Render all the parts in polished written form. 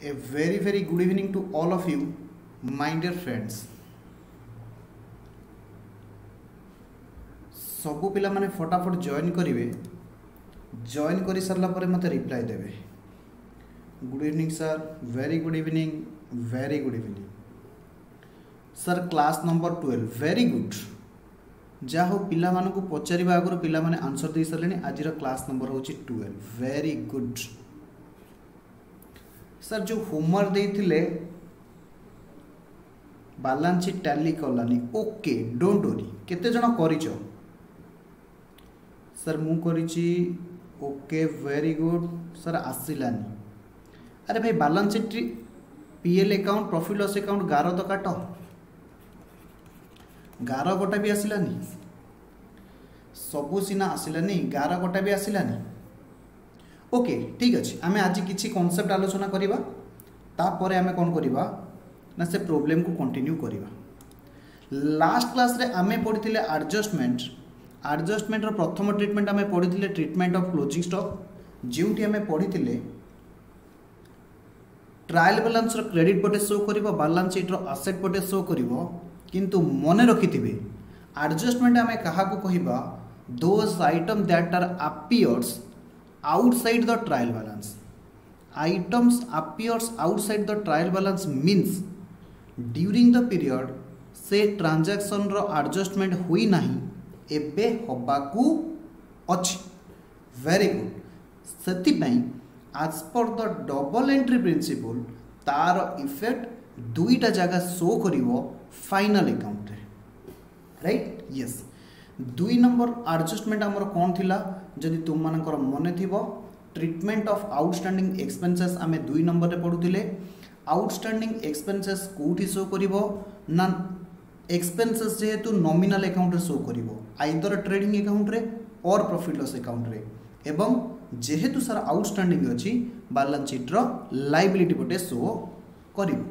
A very good evening to all of you, my dear friends. सबू पिला माने फटाफट जॉइन करेंगे। जॉइन कर सारा पर मत रिप्लाई देवे। Good evening sir, very good evening, very good evening sir. Class number 12 very good. जहाँ हो पिला मानू को पचार आगुरी पिला माने आंसर दे सारे। आज क्लास नंबर हूँ 12 वेरी गुड सर। जो होमवर्क देते balance sheet tally Kalani okay don't worry. केते जण करिचो सर? मु करिची ओके वेरी गुड सर। आसिलानी अरे भाई balance sheet PL account profit loss account गार तो काट गार गोटा भी आसिलानी सबू सीना आसिलानी गार गोटा भी आसिलानी। ओके ठीक अच्छे आम आज किसी कॉन्सेप्ट आलोचना करवा तापर आम कौन करवा ना से प्रॉब्लम को कंटिन्यू करवा। लास्ट क्लास रे आमे पढ़ी एडजस्टमेंट। एडजस्टमेंट रो प्रथम ट्रीटमेंट आमे पढ़ी ट्रीटमेंट ऑफ क्लोजिंग स्टॉक जोटी आमे पढ़ी ट्रायल बैलेंस रो क्रेडिट पटे शो करिवो बैलेंस शीट रो एसेट पटे शो करिवो। किंतु मने रखिथिबे एडजस्टमेंट आमे काहा को कहिबा those items that are appears outside the trial balance. Items appears outside the trial balance means during the period से ट्रांजैक्शन रो एडजस्टमेंट हुई नहीं एबे हबाकू अछि। Very good. सेति पई as per the double entry principle तार इफेक्ट दुईटा जगह शो करिवो फाइनल अकाउंट रे राइट। यस दुई नंबर एडजस्टमेंट आमर कौन थिला जदि तुम मानकर मन थिबो ट्रीटमेंट ऑफ आउटस्टैंडिंग एक्सपेंसेस आमे दुई नंबर रे पढुतिले। आउटस्टैंडिंग एक्सपेंसेस कोठी शो करिवो ना एक्सपेंसेस जेहेतु नॉमिनल अकाउंट रे शो करिवो आइदर ट्रेडिंग अकाउंट रे और प्रॉफिट लॉस अकाउंट रे। एवं जेहेतु सर आउटस्टैंडिंग अछि बैलेंस शीट रो लायबिलिटी पटे शो करिवो।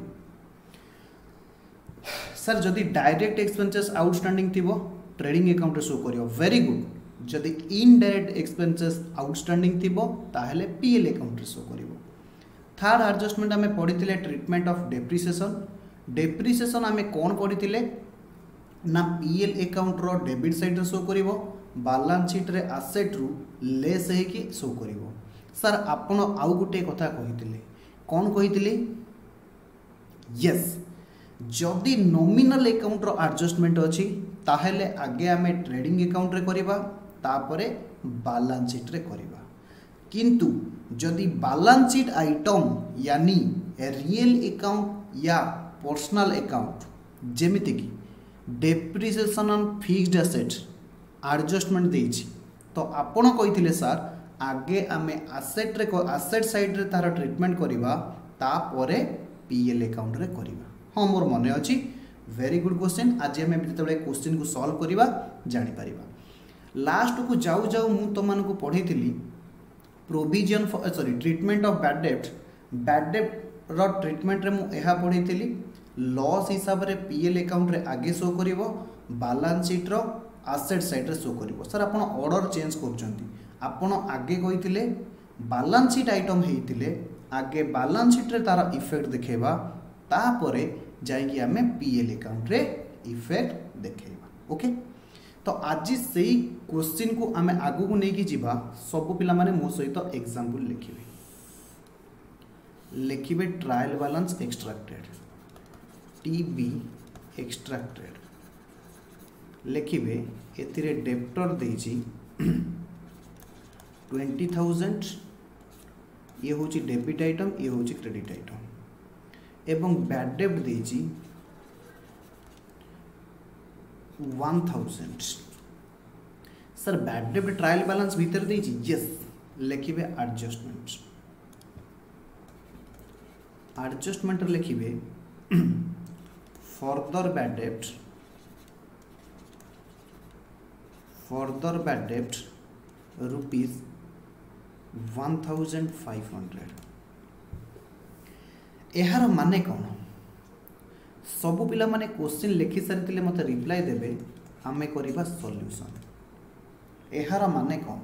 सर जदि डायरेक्ट एक्सपेंसेस आउटस्टैंडिंग थिबो ट्रेडिंग अकाउंट रे शो करिवो। Very good. जदि इनडायरेक्ट एक्सपेंसेस आउटस्टैंडिंग थिबो ताहेले पीएल अकाउंट रे शो करिवो। थर्ड एडजस्टमेंट आमे पढिथिले ट्रीटमेंट ऑफ डेप्रिसिएशन। डेप्रिसिएशन आमे कोन पढिथिले ना पीएल अकाउंट रो डेबिट साइड रे शो करिवो बैलेंस शीट रे एसेट रु लेस हे कि शो करिवो। सर आपण आउ गुटे कथा कहिथिले कोन कहिथिले? यस जदि नॉमिनल अकाउंट रो एडजस्टमेंट अछि ताहेले आगे आमे ट्रेडिंग अकाउंट रे करिबा तापरे बैलेंस शीट रे करिबा। किंतु जदि बैलेंस शीट आइटम यानी रियल अकाउंट या पर्सनल अकाउंट जेमिति कि depreciation on fixed asset adjustment देछि तो आपण कहिथिले सर आगे आमे एसेट रे एसेट साइड रे तार ट्रीटमेंट करिबा तापरे पीएल अकाउंट रे करिबा। हां मोर मने अछि। Very good question. आज आम जिते क्वेश्चन को सॉल्व करवा जानी परिबा। लास्ट को जाऊ जाऊ मु तो मान को पढ़ी provision sorry treatment of bad डेब्ट। बैड डेब्ट रो ट्रीटमेंट रे मु एहा पढ़ी लॉस हिसाब रे पीएल अकाउंट रे आगे शो करिवो बैलेंस शीट रो एसेट साइड रे शो करिवो। सर आपण ऑर्डर चेंज करछंती आपण आगे कहिथिले बैलेंस शीट आइटम हेतिले आगे बैलेंस शीट रे तार इफेक्ट देखेबा तापरे जाइए आम पीएल अकाउंट रे इफेक्ट देखेबा। ओके तो आज से क्वेश्चन को आम आगु को लेकिन जीवा सब पिला माने मो सहित example लिखिबे trial balance extracted TB extracted लिखिबे एथिरे डेब्टर देजी 20,000 ये होची डेबिट आइटम ये होची क्रेडिट आइटम एवं बैड डेब्ट देजी 1,000। सर बैड डेब्ट ट्रायल बैलेंस भीतर देजी यस लिखिबे एडजस्टमेंट। एडजस्टमेंट लिखिबे फर्दर बैड डेब्ट रुपीज 1,500। यार माने कौन? सबु पिला माने क्वेश्चन लिखि सारी मत रिप्लाई देबे आमे करिबा सॉल्यूशन। यार माने कौन?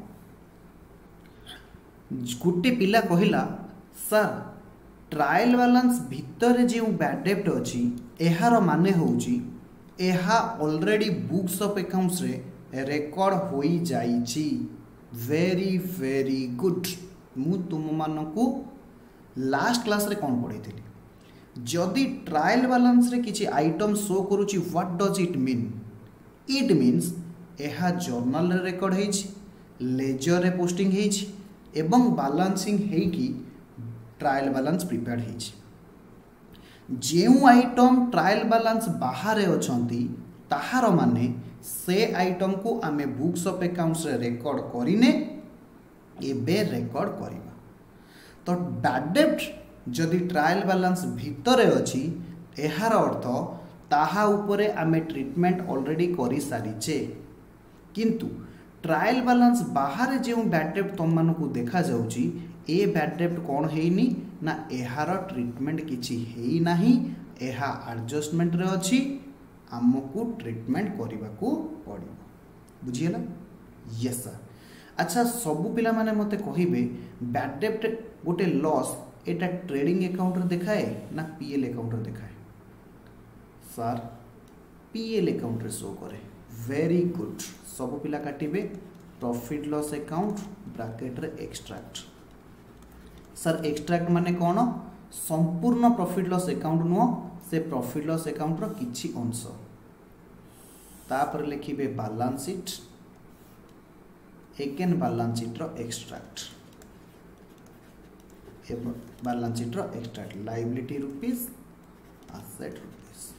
गोटे पिला कहिला सर ट्रायल बैलेंस भितर जो बैड डेब्ट अच्छी यार माने होउची एहा ऑलरेडी बुक्स ऑफ अकाउंट्स रे रेकॉर्ड होई जाइची। Very very good. मु तुम मानकू लास्ट क्लास रे कौन पढ़ी थी जदि ट्रायल बैलेंस रे किछि आइटम शो करूची what does it mean. It means एहा जर्नल रे रेकॉर्ड हेछि लेजर रे पोस्टिंग हेछि एवं बैलेंसिंग हेकि ट्रायल बैलेंस प्रिपेयर्ड हेछि। जेउ आइटम ट्रायल बैलेंस बाहर अछंती ताहार माने से आइटम को आमे बुक्स ऑफ अकाउंट्स रे रेकॉर्ड करिने एबे रेकॉर्ड करिबा। तो बैड डेब्ट जदि ट्रायल बैलेंस भितर अच्छी यार अर्थ ताहा उपरे आमे ट्रीटमेंट ऑलरेडी करि सारिचे। किंतु ट्रायल बैलेंस बाहर जो बैड डेब्ट तुम मानकू देखा जाउची ए बैड डेब्ट कौन हेनी ना एहार ट्रीटमेंट किछि हेई नाही एहा एडजस्टमेंट रे अछि आमको ट्रीटमेंट करने को पड़ो। बुझीगला? Yes sir. अच्छा सबू पिला माने मते कहिबे बैड डेब्ट गोटे लॉस एटा ट्रेडिंग अकाउंट रे देखाए ना पीएल अकाउंट रे देखाए? सर पीएल अकाउंट रे शो करे। Very good. सबू पिला काटिबे प्रॉफिट लॉस अकाउंट ब्रैकेट रे एक्सट्रैक्ट। सर एक्सट्रैक्ट माने कौन? संपूर्ण प्रॉफिट लॉस अकाउंट नुह से प्रॉफिट लॉस अकाउंट रो किछि अंश तापर लिखिबे बैलेंस शीट एकेन बैलेंस शीट रो एक्सट्रैक्ट एवं बैलेंस शीट रो extract liability rupees asset rupees.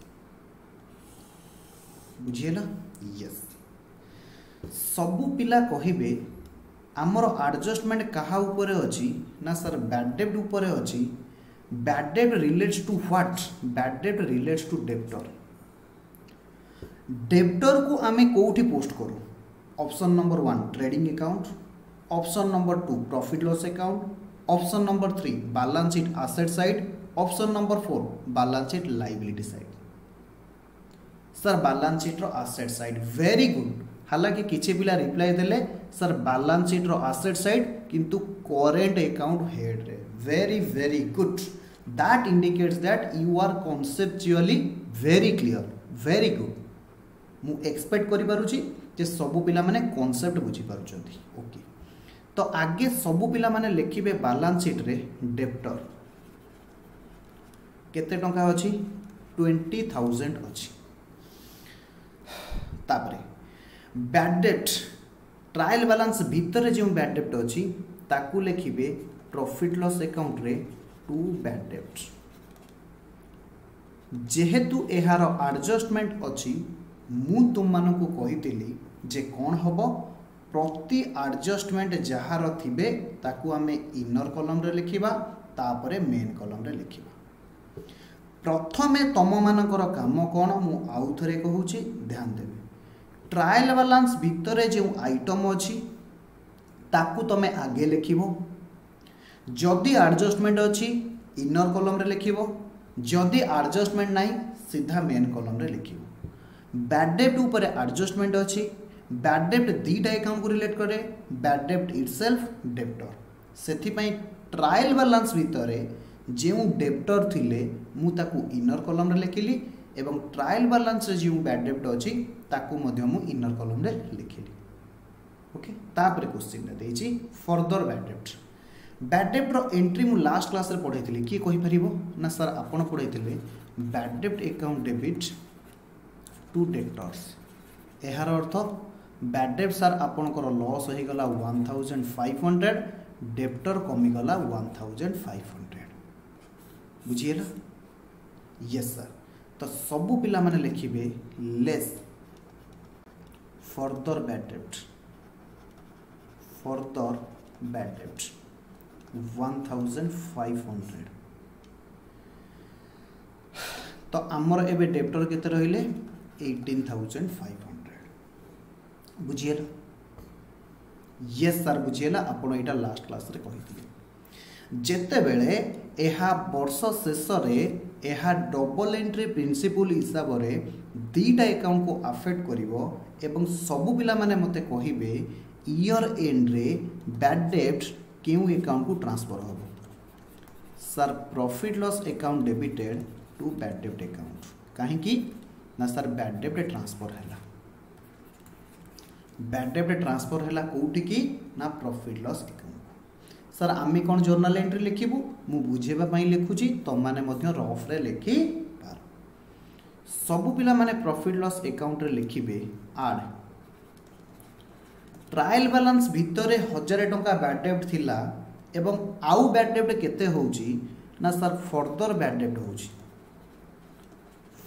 बुझिएला? यस। सबू पिला कहिबे आमर एडजस्टमेंट कहा ऊपर अछि ना सर बैड डेब्ट ऊपर अछि। बैड डेब्ट रिलेट्स टू व्हाट? बैड डेब्ट रिलेट्स टू डेब्टर। डेब्टर को आमे कोठी पोस्ट करू? Option number 1 trading account, option number 2 profit loss account, option number 3 balance sheet asset side, option number 4 balance sheet liability side. Sir balance sheet रो asset side. Very good. हालांकि किछि पिला reply देले sir balance sheet रो asset side किंतु current account head रे। Very very good. That indicates that you are conceptually very clear. Very good. मु expect करि पारुची जे सबु पिला माने कॉन्सेप्ट बुझी पारुचंती। ओके। तो आगे सबु पिला माने लिखिबे बैलेंस शीट रे डेब्टर केते टंका अछि? 20,000 अछि। तापरे बैड डेब्ट ट्रायल बैलेंस भीतर जो बैड डेब्ट अच्छी ताकू लिखिबे प्रॉफिट लॉस अकाउंट रे 2 बैड डेब्ट। जेहेतु एहार एडजस्टमेंट अच्छी मु तुम मानकू कहितली जे कौन हबो प्रति एडजस्टमेंट जहार थिबे ताकू आमे इनर कॉलम रे लिखिबा तापरे मेन कॉलम रे लिखिबा। प्रथमे तम मानकर काम कौन मु आउ थरे कहूची ध्यान देबे। ट्रायल बैलेंस भितर जो आइटम अच्छी ताकू तमे आगे लिखिबो। जदि एडजस्टमेंट अच्छी इनर कॉलम रे लिखिबो, जदि एडजस्टमेंट नहीं सीधा मेन कॉलम रे लिखिबो। बैड डेब्ट ऊपर एडजस्टमेंट अच्छी। बैड डेब्ट दीटा अकाउंट को रिलेट करे। बैड डेब्ट इटसेल्फ डेब्टर। सेथिपई ट्रायल बैलेंस भितर जो डेब्टर थिले मु ताकू इनर कॉलम रे लिखिली एवं ट्रायल बैलेंस रे जो बैड डेब्ट अच्छी ताकू मध्य मु इनर कॉलम रे लिखिली। ओके। तापर क्वेश्चन देछि फर्दर बैड डेब्ट। बैड डेब्ट रो एंट्री मु लास्ट क्लास रे पढैथिली कि कहि परिबो ना सर आपण पढैथिले बैड डेब्ट account debit to debtors. एहार earth bad डेब्ट सर आपणकर लॉस हो गला 1500 डेब्टर कमी गला 1500। बुझिएला? Yes sir. तो सबू पिला माने लिखिबे लेस फर्दर बैड डेब्ट। फर्दर बैड डेब्ट 1500। तो आमर एबे डेब्टर केते रहिले 18,500। बुझिएला? यस सर बुझिएला। आपण एटा लास्ट क्लास रे कहिथिले जेते बेले एहा वर्ष शेष रे एहा डबल एंट्री प्रिंसिपल हिसाब रे दीटा अकाउंट को अफेक्ट करिवो एवं सबु पिला माने मते कहिबे ईयर एंड रे बैड डेब्ट केउ अकाउंट को ट्रांसफर होबो। Sir profit loss account debited to bad डेब्ट अकाउंट कहीं ना सर बैड डेब्ट ट्रांसफर है बैड डेब्ट ट्रांसफर है कौटी की ना प्रॉफिट लॉस अकाउंट सर आम कौन जर्नल एंट्री लिखिबू मु बुझेबा लिखुची तुम मैंने रफ रे लिखि पार सबु पिला माने प्रॉफिट लॉस अकाउंट रे लिखिबे आड ट्रायल बैलेंस भितरे 1000 टंका बैड डेब्ट थिला एवं आउ बैड डेब्ट केते होउची ना सर फर्दर बैड डेब्ट होउची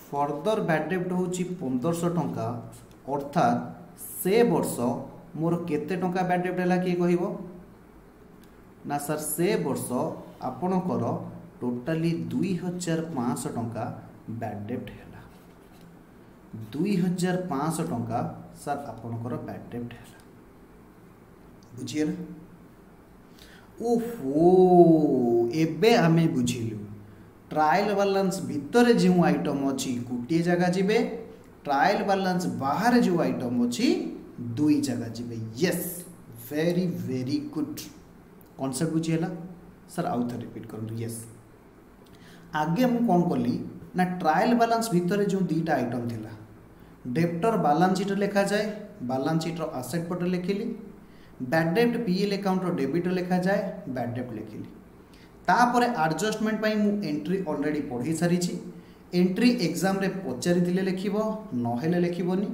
फर्दर बैड डेब्ट होउची 1500 टंका अर्थात से वर्ष मोर केते टंका बैड डेब्ट है किए कहब ना सर से वर्ष आपणकर टोटाली 2500 टंका बैड डेब्ट है 2500 टंका सर आपणकर बैड डेब्ट है बुझीगला ओहो एबे आमे बुझिलु ट्रायल बैलेंस भितर जो आइटम अच्छी गोटे जगह जीवे ट्रायल बैलेंस बाहर जो आइटम अच्छी दुई जगह जीवे yes very very good concept बुझीगला सर आउ थे रिपीट करूँ यस आगे मु कौन कली ना ट्रायल बैलेंस भितर जो दुईटा आइटम थिला डेप्टर बैलेंस शीट लिखा जाए बैलेंस शीट आसेट पटे लिखिली बैड डेब्ट पीएल अकाउंट डेबिट लिखा जाए बैड डेब्ट लिखिली तापर एडजस्टमेंट पाई मु एंट्री ऑलरेडी पढ़ी सारी एंट्री एग्जाम रे पचारि लिखिबो नहेले लिखिबोनी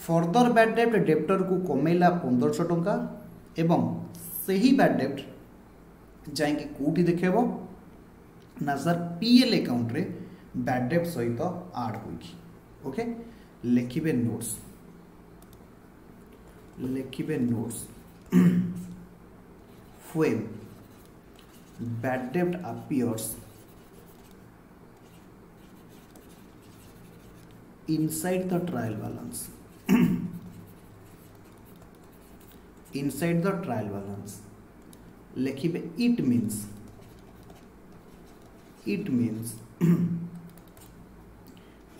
फर्दर बैड डेब्ट डेप्टर को कमेला 1500 टंका एवं सही बैड डेब्ट जाइए कौटी देखेबो ना सर पीएल अकाउंट रे बैड डेब्ट सहित आड होगी ओके लिखिबे notes when bad debt appears inside the trial balance inside the trial balance लिखिबे it means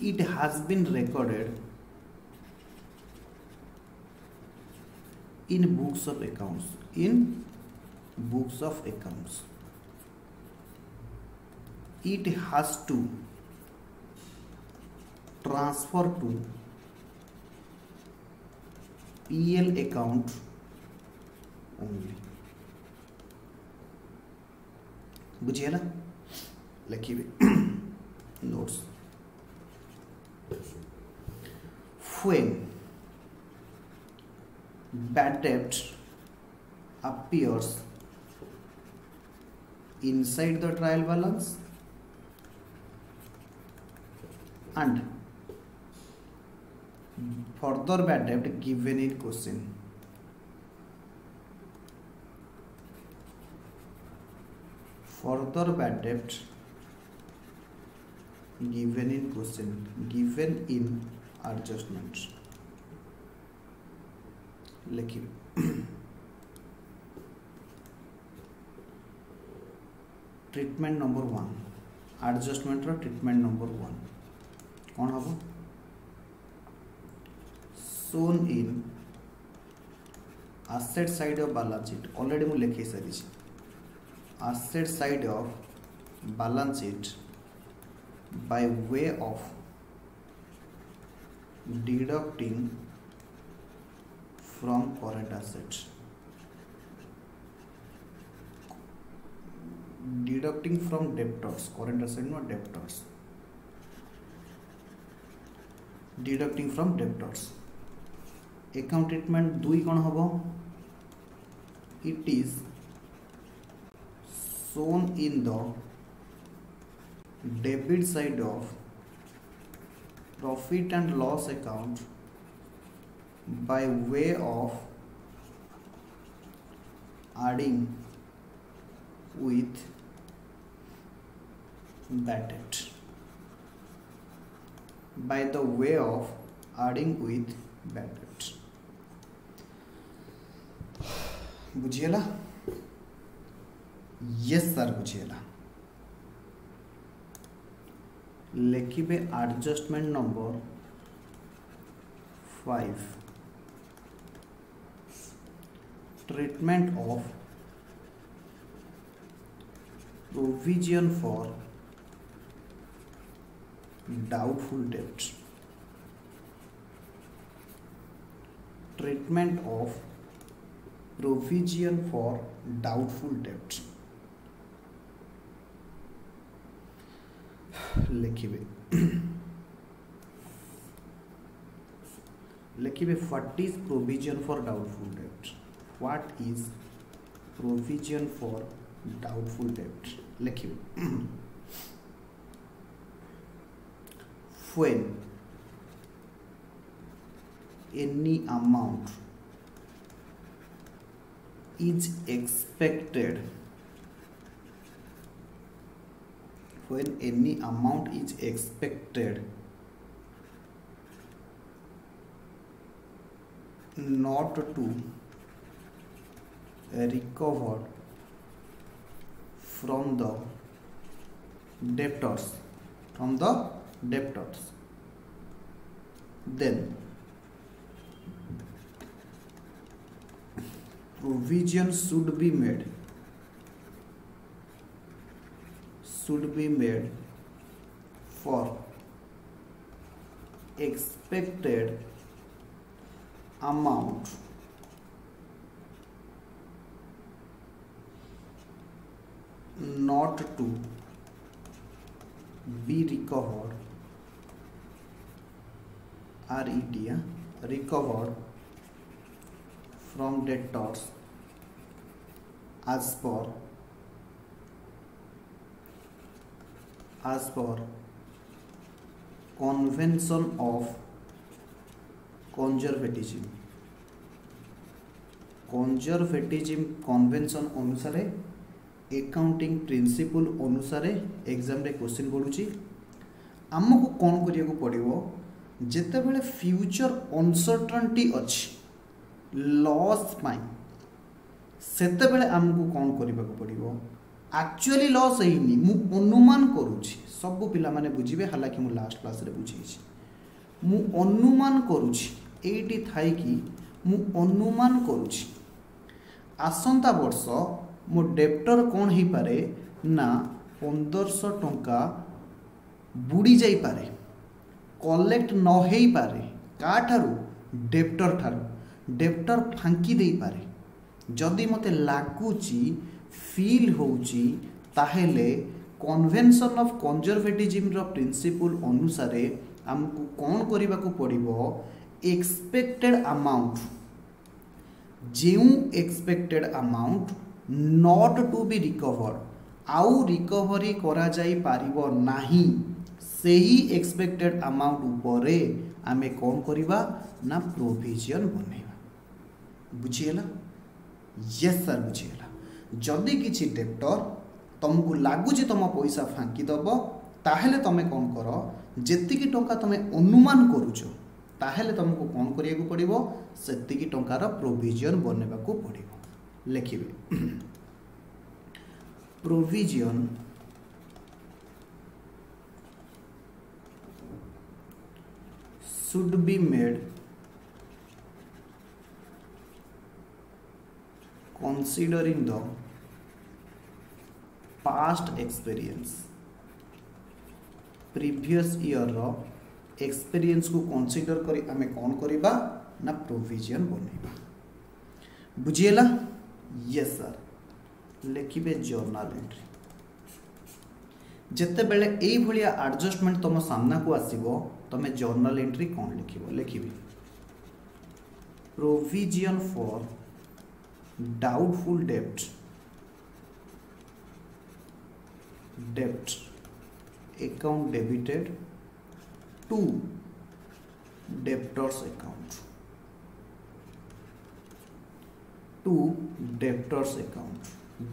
it has been recorded in books of accounts it has to transfer to PL account only बुझिएला लिखिए notes when bad debt appears inside the trial balance and further bad debt given in question further bad debt given in question given in adjustments लिखिए treatment number 1 adjustment रो treatment number 1 कौन हम shown in asset side of balance sheet already मु लिखि सारी asset side of balance sheet by way of deducting from current assets deducting from debtors current asset not debtors deducting from debtors account treatment दुई कौन होबो it is shown in the debit side of profit and loss account by way of adding with bad debt by the way of adding with bad debt बुझिएला yes sir बुझिएला लिखिबे adjustment number 5 treatment of provision for doubtful debts, treatment of provision for doubtful debts लिखिबे लिखिबे what is provision for doubtful डेब्ट what is provision for doubtful डेब्ट लिखिबे when any amount is expected when any amount is expected not to recover from the debtors then provision should be made for expected amount not to be recovered recovered from debtors as per convention of conservatism convention अनुसार accounting principal अनुसार exam रे question पड़ुची आमको कौन करिया को पड़िबो जेते बेले future uncertainty अछि लॉस पाई सेते बेले आमको कौन करिबा को पड़िबो एक्चुअली लॉस हेनी मु अनुमान करूची सब पिला माने बुझिबे हालांकि मु लास्ट क्लास रे बुझेछि मु अनुमान करूची एटी थाई कि मु अनुमान करूची आसंता वर्ष मो डेप्टर कौन ही पारे ना 1500 टंका बुड़ी जाई पारे कलेक्ट न हेई पारे का ठारू डेप्टर फांकी देई पारे जदि मते लागुची फील होउची ताहेले कन्वेंशन ऑफ कंजर्वेटिज्म रो प्रिंसिपल अनुसार हमको कौन करिबा को पड़िबो एक्सपेक्टेड अमाउंट जेउ expected amount not to be recovered आउ रिकवरी करा जाई पारिबो नाही सेही एक्सपेक्टेड अमाउंट उपरे आमे कौन करिबा ना प्रोविजन बनेबा बुझियला यस सर बुझियला जदि किछि डेप्टर तुमको लागुची तुम पैसा फांकी दब ताहेले तमे कौन कर जेतिकी टंका तमे अनुमान करूचो ताहेले तुमको कौन करिया को पड़िबो सेतिकी टंकार प्रोविजन बनेबा को पड़िबो लिखिबे provision should be made considering the past experience previous year रो एक्सपीरियंस को कंसीडर करी आमे कौन करिबा ना प्रोविजन बनेबा बुझियला यस सर लिखिबे जर्नल एंट्री जेते बेले एई भलिया एडजस्टमेंट तुम सामना को आसीबो तमे जर्नल एंट्री कौन लिखिबो लिखिबे प्रोविजन फॉर डाउटफुल डेब्ट account debited to debtors account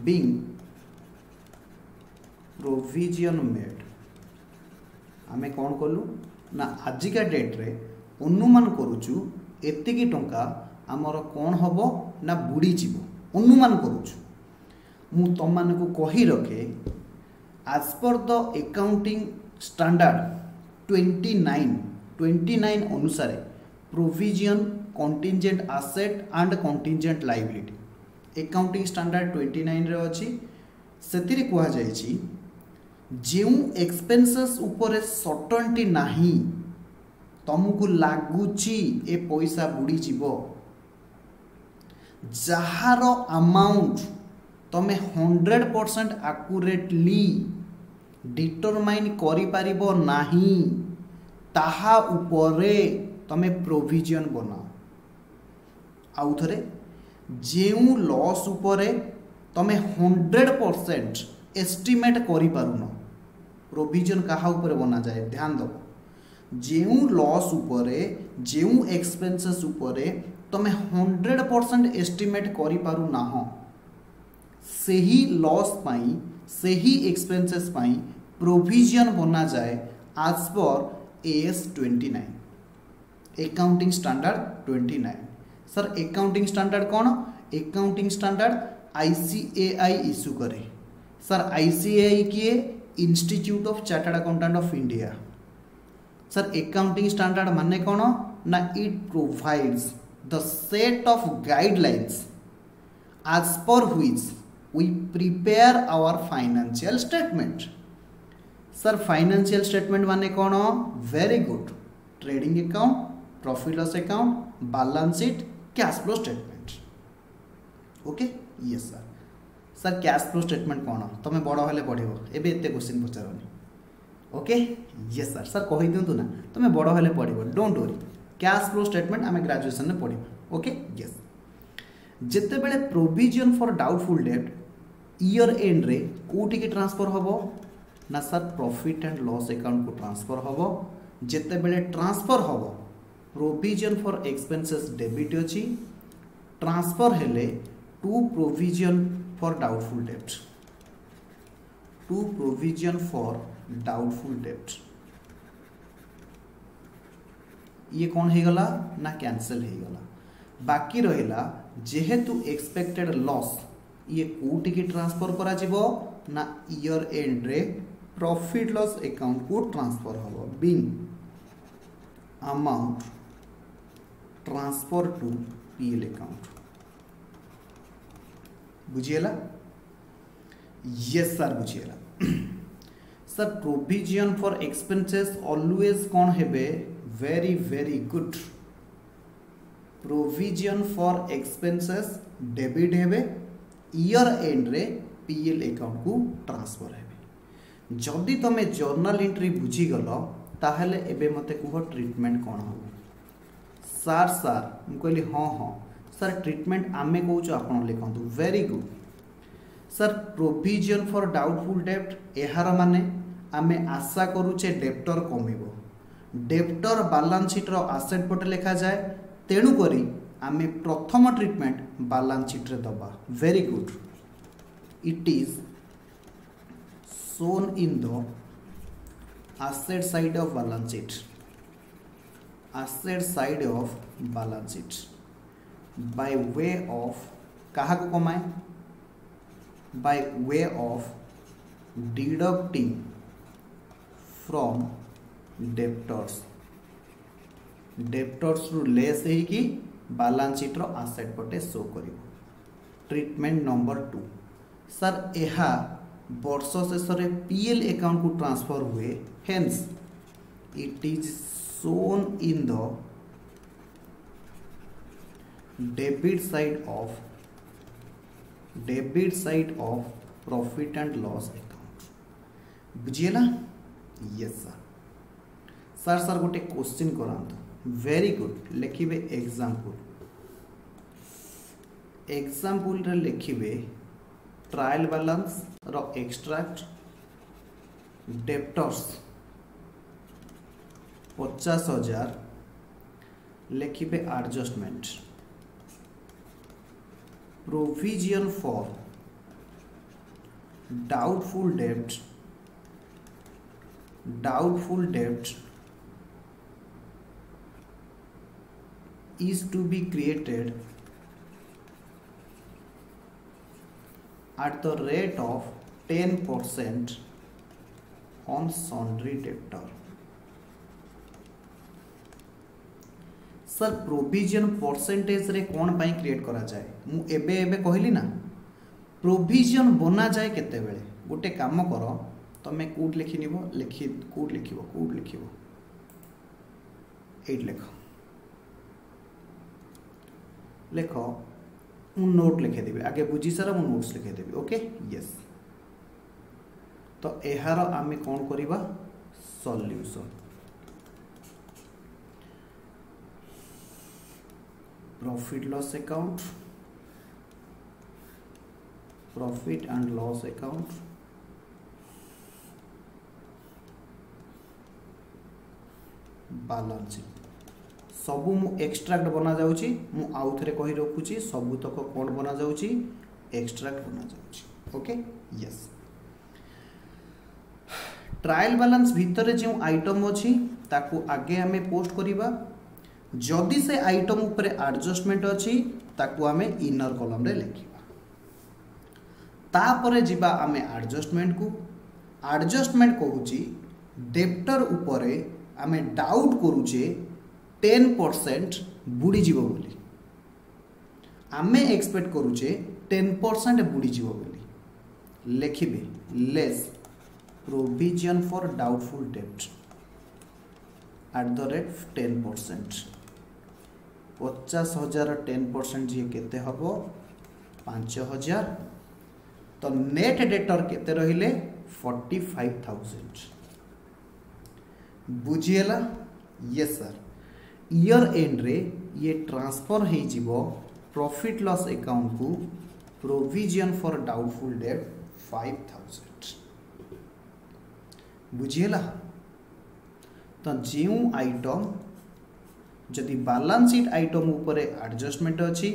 being provision made आमे कौन कलु ना आजिका डेट रे अनुमान करूचु एतिकी टंका आमर कौन हबो ना बुड़ी जीवो अनुमान करूचु मु तम माने को कहि रखे as per the accounting standard 29 अनुसार provision contingent asset and contingent liability accounting standard 29 रे अछि सेतिरे कुहा जायछि जेउ एक्सपेंसेस ऊपर सर्टेनिटी नाही तुमको लगुची ए पैसा बुड़ी जीवो जहार अमाउंट तमे 100% एक्यूरेटली डिटरमाइन करि पारिबो नाही ताहा उपरे तमे प्रोविजन बनाओ। आउ थरे जेउ लॉस उपरे तमे 100% एस्टिमेट करि पारुनो प्रोविजन कहा उपरे बना जाए ध्यान दो। जेउ लॉस उपरे जेउ एक्सपेंसेस उपरे तमे 100% एस्टिमेट करि पारु नाहो सेही लॉस पाई सेही एक्सपेंसेस पाई प्रोविजन बना जाए आज पर AS 29 accounting standard 29। Sir accounting standard कौन? अकाउंटिंग स्टैंडर्ड ICAI इश्यू करे। सर ICAI किए? Institute of chartered accountant of India. Sir accounting standard माने कौन ना it provides the set of guidelines as per which we prepare our financial statement। Sir financial statement माने कौन? Very good, trading account, profit loss account, balance sheet, cash flow statement. Okay yes sir. Sir cash flow statement कौन तुम बड़ हेले पढ़ो एबे एते question पचारनी। Okay yes sir. सर कहि दिंतु ना तुम बड़ हेले पढ़ो don't worry. Cash flow statement आम ग्रेजुएशन में पढ़ा। Okay yes. जिते बेले provision for doubtful debt year end रे कोठी के ट्रांसफर होबो ना sir profit and loss account को ट्रांसफर होबो। जिते बेले ट्रांसफर होबो प्रोविजन फॉर एक्सपेंसेस डेबिट अछि ट्रांसफर हेले to provision for doubtful debt to provision for doubtful date ये कौन है गला ना कैंसिल है गला। बाकी रहिला जेहेतु एक्सपेक्टेड लॉस ये कोठी के ट्रांसफर करा जिवो ना ईयर एंड रे प्रॉफिट लॉस अकाउंट को ट्रांसफर होबो being amount transfer to PL account. बुझिएला? यस सर बुझिएला। Sir provision for expenses always कौन हेबे? Very very good. Provision for expenses debit हेबे ईयर एंड रे PL अकाउंट को ट्रांसफर हेबे। जदि तुम जर्नल एंट्री बुझीगल ताहले एबे मते कुह ट्रीटमेंट कौन हो? सार सार मु कहली हाँ हाँ सर ट्रीटमेंट आमे कहूँ आपन लिखंतु। Very good sir. Provision for doubtful debt एहार माने आमे आशा करूचे डेप्टर कमिबो। डेप्टर बैलेंस शीट रो एसेट पटे लिखा जाए तेणु करी आमे प्रथम ट्रीटमेंट बैलेंस शीट रे दबा। Very good. It is shown in the asset side of balance sheet by way of कहा को कमाए by way of deducting from debtors रू लेस है कि बैलेंस शीट रो एसेट पटे शो करिवो। ट्रीटमेंट नंबर 2 सर एहा वर्ष शेष PL अकाउंट को ट्रांसफर हुए hence it is shown in the debit side of profit and loss account. बुझिएला? Yes sir. सर सर गोटे क्वेश्चन करांतु। Very good. लिखिबे एग्जांपल रे लिखिबे ट्रायल बैलेंस रो एक्सट्रैक्ट डेप्टर्स 50,000 लिखिबे एडजस्टमेंट प्रोविजन फॉर डाउटफुल डेब्ट is to be created at the rate of 10% on sundry debtor। Sir provision percentage रे कौन पाई क्रिएट करा जाए? मु एबे कहली ना प्रोविजन बना जाए केते बेले गोटे काम कर तमे कोड लिखि निबो लिखि कोड लिखिबो एट लेख मु नोट लिखे देबी आगे बुझी सारा मु नोट्स लिखे देबी ओके यस तो एहार आमे कोन करिबा solution profit loss account profit and loss account balance sheet सबू मु एक्सट्रैक्ट बना जाउची मु आउ थरे कहि रखुची सबू तक कोड बना जाउची एक्सट्रैक्ट बना जाउची ओके यस ट्रायल बैलेंस भितर जो आइटम अछि ताकू आगे आमे पोस्ट करिबा जदि से आइटम ऊपर एडजस्टमेंट अछि ताकू आमे इनर कॉलम रे लिखिबा तापरे जिबा आमे एडजस्टमेंट कहूची डेप्टर ऊपरे आमे डाउट करूचे 10% बुड़ी जीवो बोली आमे एक्सपेक्ट करूचे 10% बुड़ी जीवो बोली लिखिबे लेस प्रोविजन फॉर डाउटफुल डेब्ट @10% 50,000 10% जी केते हबो 5,000 तो नेट डेटर केते रहिले 45,000 बुझिएला यस सर ईयर एंड रे ये ट्रांसफर हो जीवो प्रॉफिट लॉस अकाउंट को प्रोविजन फॉर डाउटफुल डेट 5,000 बुझिएला तो जो आइटम जदि बैलेंस शीट आइटम ऊपर एडजस्टमेंट अच्छी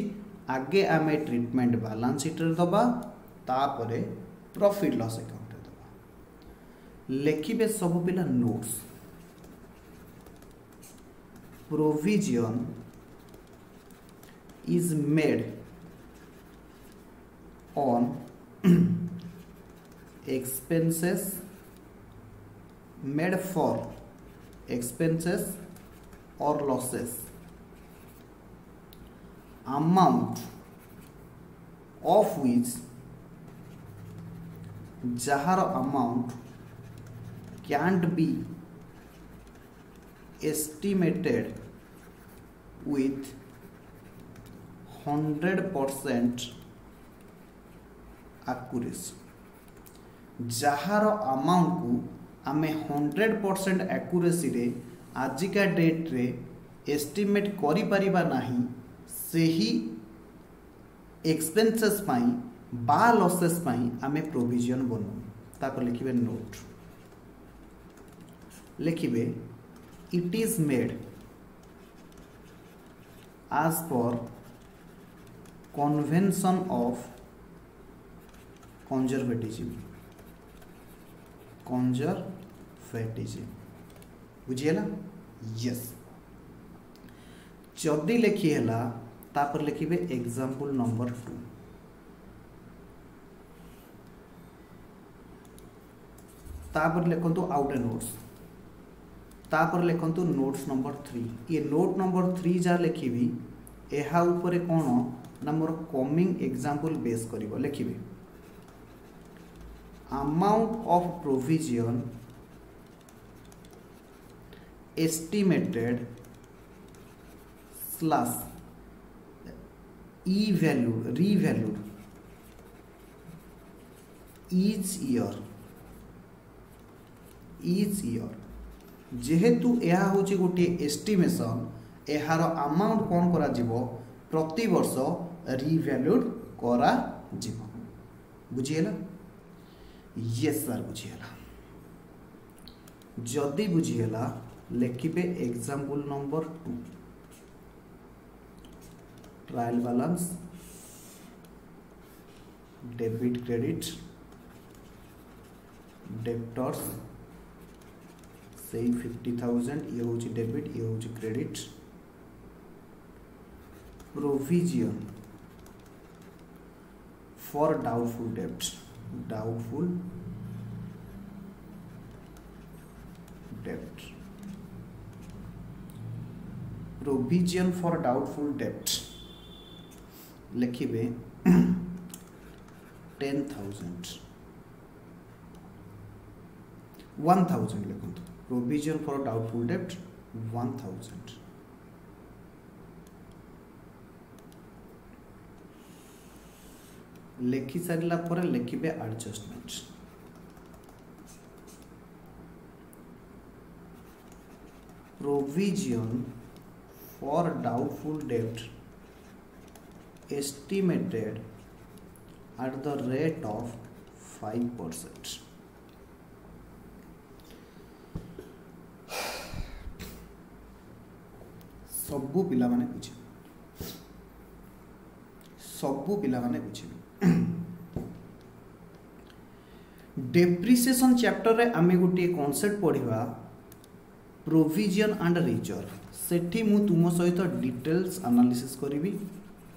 आगे आमे ट्रीटमेंट बैलेंस शीट रे दबा तापरे प्रॉफिट लॉस अकाउंट रे दबा लिखिबे सब पिला notes provision is made on expenses made for expenses or losses amount of which jahar amount can't be estimated with 100% accuracy जहार अमाउंट को आमे 100% accuracy रे आजिका डेट रे एस्टिमेट करि परिबा नाही सेही एक्सपेंसेस पाई बा लॉसेस पाई आमे प्रोविजन बनू तापर लिखिबे नोट लिखिबे it is made as per convention of conservatism बुझिएला यस जदि लिखी है तापर लिखिबे एग्जांपल नंबर 2 तापर लिखंतु आउट नोट्स तापर लिखंतु नोट्स नंबर 3 ये नोट नंबर 3 जा लिखिबी एहा ऊपर कोन ना मोर कमिंग एग्जांपल बेस करिवो लिखिबे amount of provision estimated slash ई वैल्यू रीवैल्यूड ईच ईयर जेहेतु यह हूँ गोटे एस्टिमेशन यार अमाउंट कौन करा जीवो प्रति वर्ष रिवैल्यूड करा जीवो बुझीगला यस सर बुझीगला जदि बुझीगला लिखिबे example number 2 trial balance debit credit debtors से 50,000 ये हूँ डेबिट ये हूँ क्रेडिट प्रोविजन फॉर डाउटफुल डेब्ट प्रोविजन फॉर डाउटफुल डेब्ट लिखिबे 10,000 1,000 लिखु प्रोविजन फॉर डाउटफुल डेब्ट 1,000 लिखि सारा पर लिखे एडजस्टमेंट प्रोविजन फॉर डाउटफुल डेब्ट estimated at the rate of 5%. सबू पिला माने बुझे डेप्रिसिएशन चैप्टर रे आमे गोटे कॉन्सेप्ट पढ़िबा प्रोविजन एंड रिजर्व सेठी मु तुम सहित डिटेल्स एनालिसिस करिवि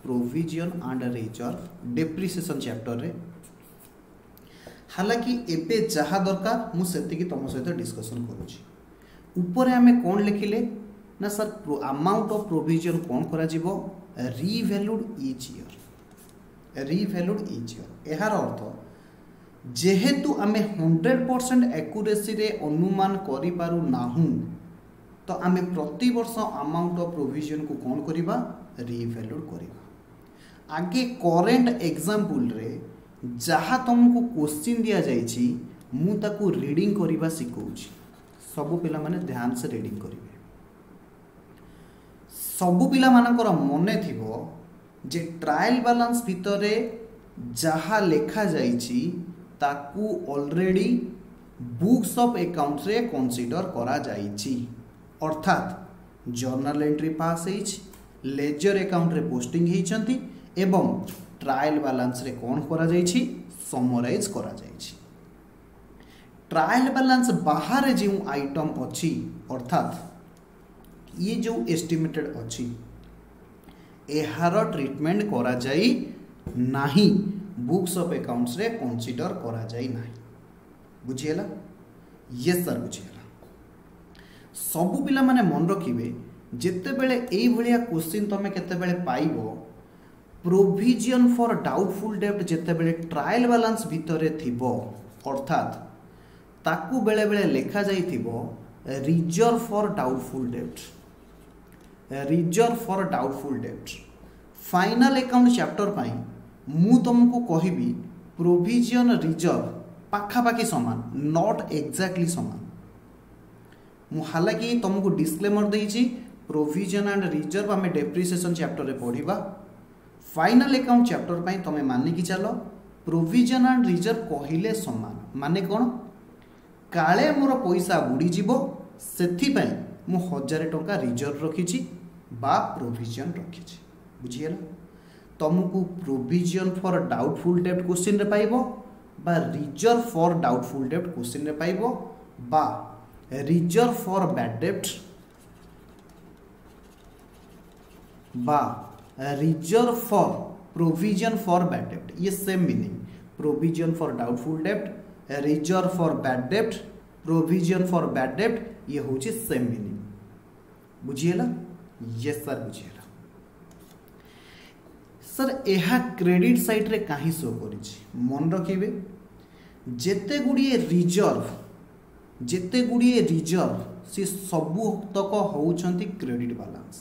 provision and reserve depreciation chapter रे हालांकि एबे जहा दरकार मु सेतिकी तुम सहित डिस्कशन करूची ऊपर आमे कोन लिखिले ना सर अमाउंट ऑफ प्रोविजन कोन करा जिवो रीवैल्यूड ईच ईयर एहार अर्थ जेहेतु आमे 100% एक्यूरेसी रे अनुमान करि पारु नाहु तो आमे प्रति वर्ष अमाउंट ऑफ प्रोविजन को कोन करिबा रीवैल्यूड करिबा आगे करेंट एग्जांपल रे जहा तुमको क्वेश्चन दिया जाइछि मु ताकू रीडिंग करिबा सिखौछि सब पिला माने ध्यान से रीडिंग करिवे सब पिला मानकर मने थिबो जे ट्रायल बैलेंस भितरे जहा लेखा जाइछि ताकू ऑलरेडी बुक्स ऑफ अकाउंट्स रे कंसीडर करा जाइछि अर्थात जर्नल एंट्री पास हेछि लेजर अकाउंट रे पोस्टिंग हेचंती एवं ट्रायल बैलेंस रे कोन करा जाइछि समराइज करा जाइछि ट्रायल बैलेंस बाहर जो आइटम अछि अर्थात ये जो एस्टिमेटेड अछि एहार ट्रीटमेंट करा जाई नाही बुक्स ऑफ अकाउंट्स रे कंसीडर करा जाई नाही बुझियला यस सर बुझियला सब पिला माने मन रखिबे जेते बेले एई भलिया क्वेश्चन तमे केते बेले पाइबो प्रोविजन फॉर डाउटफुल डेब्ट जेते बेले ट्रायल बैलेंस भितरे थिबो अर्थात ताकू बेले बेले लेखा जाई थिबो रिजर्व फॉर डाउटफुल डेब्ट फाइनल अकाउंट चैप्टर पाई मु तुमको कहबी प्रोविजन रिजर्व पाखापाखि समान नॉट एक्जाक्टली समान मु हालांकि तुमको डिस्क्लेमर देइछि प्रोविजन एंड रिजर्व आमे डेप्रिसिएशन चैप्टर रे पढ़िबा फाइनल अकाउंट चैप्टर पाई तमे मानि कि चलो प्रोविजन एंड रिजर्व कहिले समान माने कोन काले मोर पैसा बुड़ी जीवो सेथि पई मु 1000 टंका रिजर्व रखिछि बा प्रोविजन रखिछि बुझियला तुमको प्रोविजन फॉर डाउटफुल डेब्ट क्वेश्चन रे पाइबो बा रिजर्व फॉर डाउटफुल डेब्ट क्वेश्चन रे पाइबो बा रिजर्व फॉर बैड डेब्ट बा reserve for provision for bad डेब्ट ये same meaning provision for doubtful डेब्ट रिजर्व फॉर बैड डेब्ट प्रोविजन फॉर बैड डेब्ट ये होची same meaning बुझियला yes sir बुझियला sir एहा क्रेडिट साइड रे काहे शो करिछि मन रखिबे जेते गुड़िए रिजर्व से सबु तक होउछंती क्रेडिट बैलेंस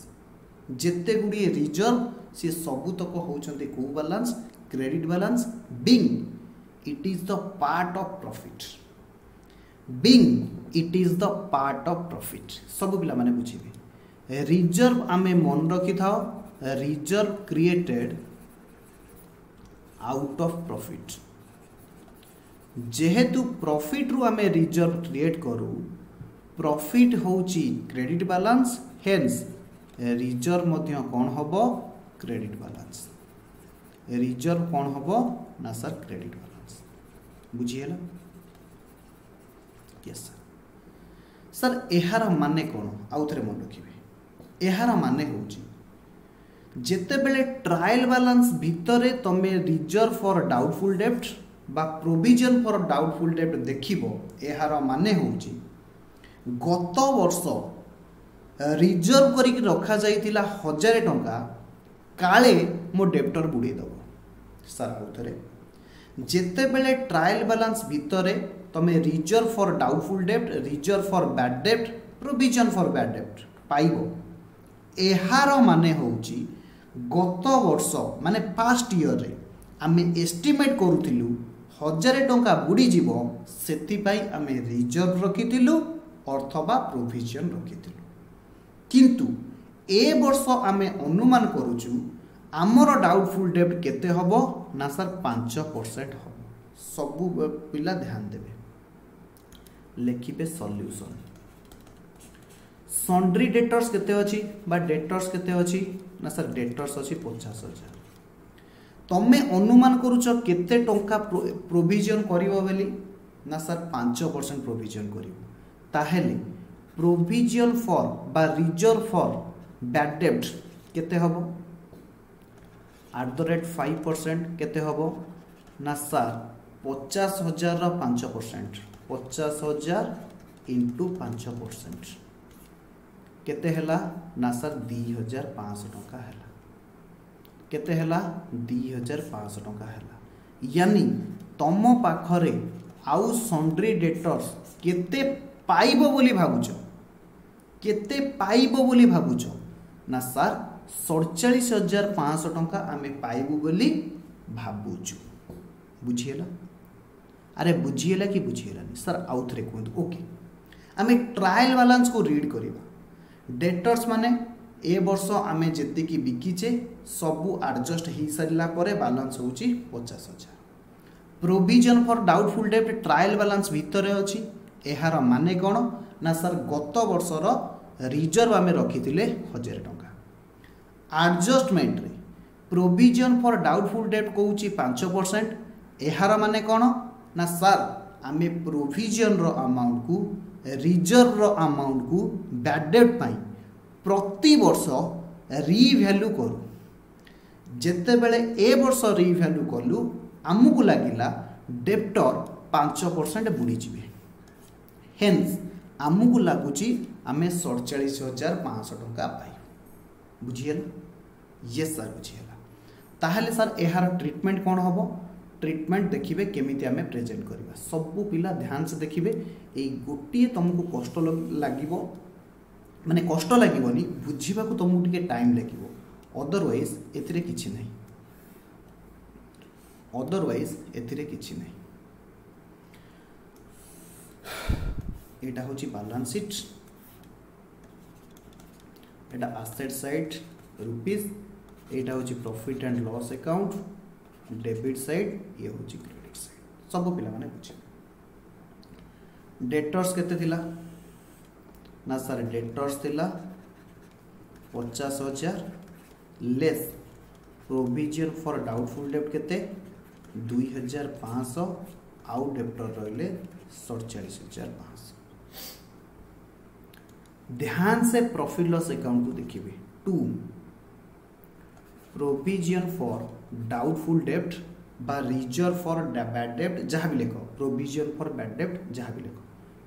जेते गुड़िए रिजर्व से सबु तक होउछंती को balance credit balance being it is the part of profit सब पिला माने बुझिबे रिजर्व आमे मन रखि थाओ reserve created out of profit जेहेतु प्रॉफिट रु आमे रिजर्व क्रिएट करू प्रॉफिट होउची क्रेडिट बैलेंस हेंस रिजर्व मध्य कोन हबो क्रेडिट बैलेंस रिजर्व कोन हबो ना सर क्रेडिट बैलेंस बुझियला यस सर एहार माने कोन आउथरे मन रखिबे एहार माने होउची जेते बेले ट्रायल बैलेंस भितरे तमे रिजर्व फॉर डाउटफुल डेब्ट बा प्रोविजन फॉर डाउटफुल डेब्ट देखिबो एहार माने होउची गत वर्ष रिजर्व करी रखा जाइतिला 1000 टंका काले मो डेप्टर बुड़ी दबो सर आउथरे जेते बेले ट्रायल बैलेंस भितर तमे रिजर्व फॉर डाउटफुल डेब्ट, रिजर्व फॉर बैड डेब्ट, प्रोविजन फॉर बैड डेब्ट पाइबो। एहार माने होउची गत वर्ष माने पास्ट ईयर रे आमे एस्टिमेट करूथिलु 1000 टंका बुड़ी जीवो, सेति पाई आमे रिजर्व रखिथिलु अथवा प्रोविजन रखिथिलु। किंतु ए वर्ष आमे अनुमान करूछु आमर डाउटफुल डेब्ट केते हबो ना सर 5% हबो। सबु पिला ध्यान देबे, लेखिबे सॉल्यूशन। सन्ड्री डेटर्स केते अछि बा डेटर्स केते अछि ना सर डेटर्स अछि 50,000। तमे अनुमान करूछ केते टंका प्रोविजन करिवो बेली ना सर 5% प्रोविजन करिवो। ताहेले प्रोविजन फॉर बा रिजर्व फॉर बैड डेब्ट केते हबो @5% केते हबो ना सर 50,000 रो 5%, 50,000 इंटू 5% केते हला ना सर 2,500 टंका हला। केते हला 2,500 टंका हला। यानी तम पाखरे आउ सन्ड्री डेटर्स केते पाइबो बोली भाबुछ, केते पाइबो बोली भाबुछ ना सर 47,500 टंका आमे पाइबो बोली भाबुछु। बुझियला? अरे बुझियला कि बुझियलानी सर आउ थरे कहंतु। ओके, आमे ट्रायल बैलेंस को रीड करिबा। डेटर्स माने ए वर्ष आमे जेति की बिकिचे सबु एडजस्ट ही सरिला परे बैलेंस होउची 50,000। प्रोविजन फॉर डाउटफुल डेब्ट ट्रायल बैलेंस भितरे अछि। एहार माने कोन ना सर गत वर्षर रिजर्व आमे रखिथिले 1000 टंका। एडजस्टमेंट रे प्रोविजन फॉर डाउटफुल डेब्ट कहउची 5%। एहार माने कोन ना सर आमे प्रोविजन रो अमाउंट को रिजर्व रो अमाउंट को बैड डेब्ट पाई प्रति वर्ष रिवैल्यू करू। जेते बेले ए वर्ष रिवैल्यू कलु आमको लागिला डेप्टर 5% बुड़ी जिवे। हेन्स आमको लागुची आमे 47,500 टंका पाई। बुझियला? Yes sir बुझियला। ताहले सर एहार ट्रीटमेंट कोन हबो? ट्रीटमेंट देखिबे केमिति आमे प्रेजेंट करबा। सबु पिला ध्यान से देखिबे। ए गोटिए तुमको कष्ट लागिबो, माने कष्ट लागिबोनी, बुझिबा को तुमको टिके टाइम लागिबो। अदरवाइज एथिरे किछि नै, अदरवाइज एथिरे किछि नै। एटा होची बैलेंस शीट, एटा एसेट साइड रुपीस, एटा होची profit and loss account debit side, ये होची क्रेडिट साइड। सब पिला माने बुझे। डेटर्स केते थिला ना सर डेटर्स थिला 50,000 लेस प्रोविजन फॉर डाउटफुल डेब्ट केते 2,500 आउ डेप्टर रहिले 47,500। ध्यान से प्रॉफिट लॉस अकाउंट को देखिए। 2 प्रोविजन फॉर डाउटफुल डेब्ट बा रिजर्व फॉर बैड डेब्ट जहाँ भी लेख, प्रोविजन फॉर बैड डेब्ट जहाँ भी लेख,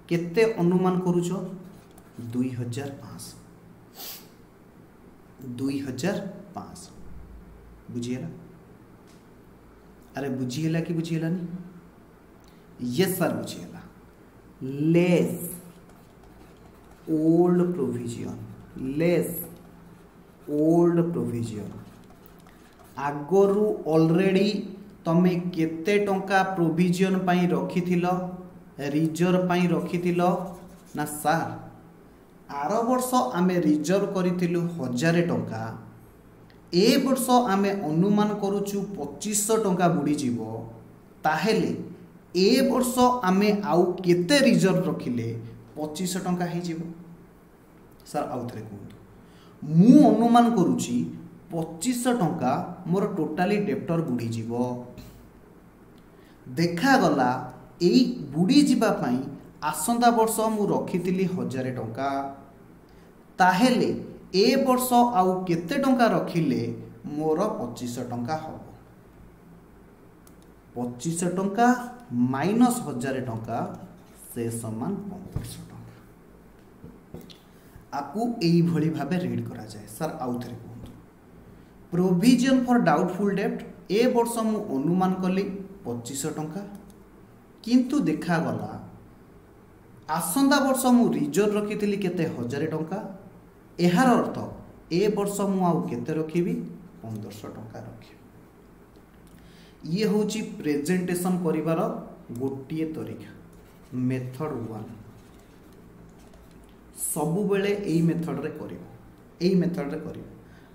केते अनुमान करूछ 2,500। 2,500 बुझिएला? अरे बुझिएला कि बुझिएलानी? यस सर बुझिएला। Less old provision, less old provision. आगरू ऑलरेडी तमे केते टंका प्रोविजन पाई रखिथिलो, रिजर्व पाई रखिथिलो ना सर आर वर्ष आमे रिजर्व करिथिलु 1000 टंका। ए वर्ष आमे अनुमान करूछु 2500 टंका बुड़ी जीवो। ताहेले ए वर्ष आमे आउ केते रिजर्व रखिले 2500 टंका ही जीवो। सर आउ थरे कहंतु। मु अनुमान करूची 2500 टंका मोर टोटाली डेप्टर बुड़ी जीवो। देखा गला एई बुड़ी जीवा पाई आसंता वर्ष मु रखिथिली 1000 टंका। ताहेले ए वर्ष आउ केते टंका रखिले मोर 2500 टंका हबो। 2500 टंका माइनस 1000 टंका से समान 1500 टंका। आपको एई भली भाबे रीड करा जाए। सर आउ थरे कहंतु। प्रोविजन फॉर डाउटफुल डेब्ट ए वर्ष मु अनुमान कली 2500 टंका किंतु देखागला आसंदा वर्ष मु रिजर्व रखी केते 1000 टंका यार अर्थ ए वर्ष मु आउ केते रखिबी 1500 टंका रखिबी। ये होची प्रेजेंटेशन करिवार गोटिए तरीका मेथड 1 सबु बेले एई मेथड रे करिवो एई मेथड रे करिवो।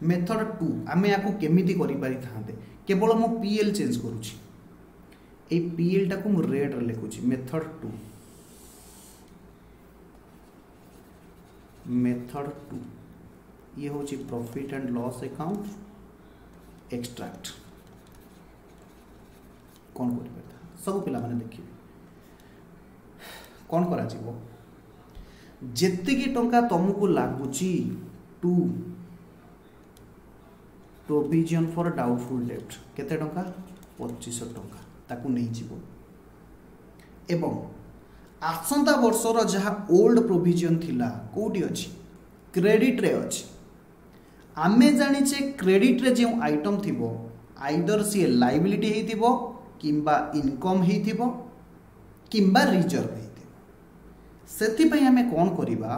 मेथड 2 आमे याकू केमिति करि पारि थांते केवल मु पीएल चेंज करूची ए पीएल टाकू मु रेड रे लिखुची मेथड 2 मेथड 2 ये होची profit and loss account extract कौन कर सब पिला माने देखिए कौन करा जीवो जेते की टंका तुमको लागुची टू प्रोविजन फॉर डाउटफुल डेब्ट केते टंका 2500 टंका ताकू नहीं जीवो एवं आसंता वर्षर जहाँ ओल्ड प्रोविजन थिला कोठी अछि क्रेडिट रे अछि आमे जानिचे क्रेडिट रे जो आइटम थिबो आइदर सी लायबिलिटी हेतिबो किंबा इनकम हेतिबो किंबा रिजर्व हेतिबो सेति पई आमे कोन करिबा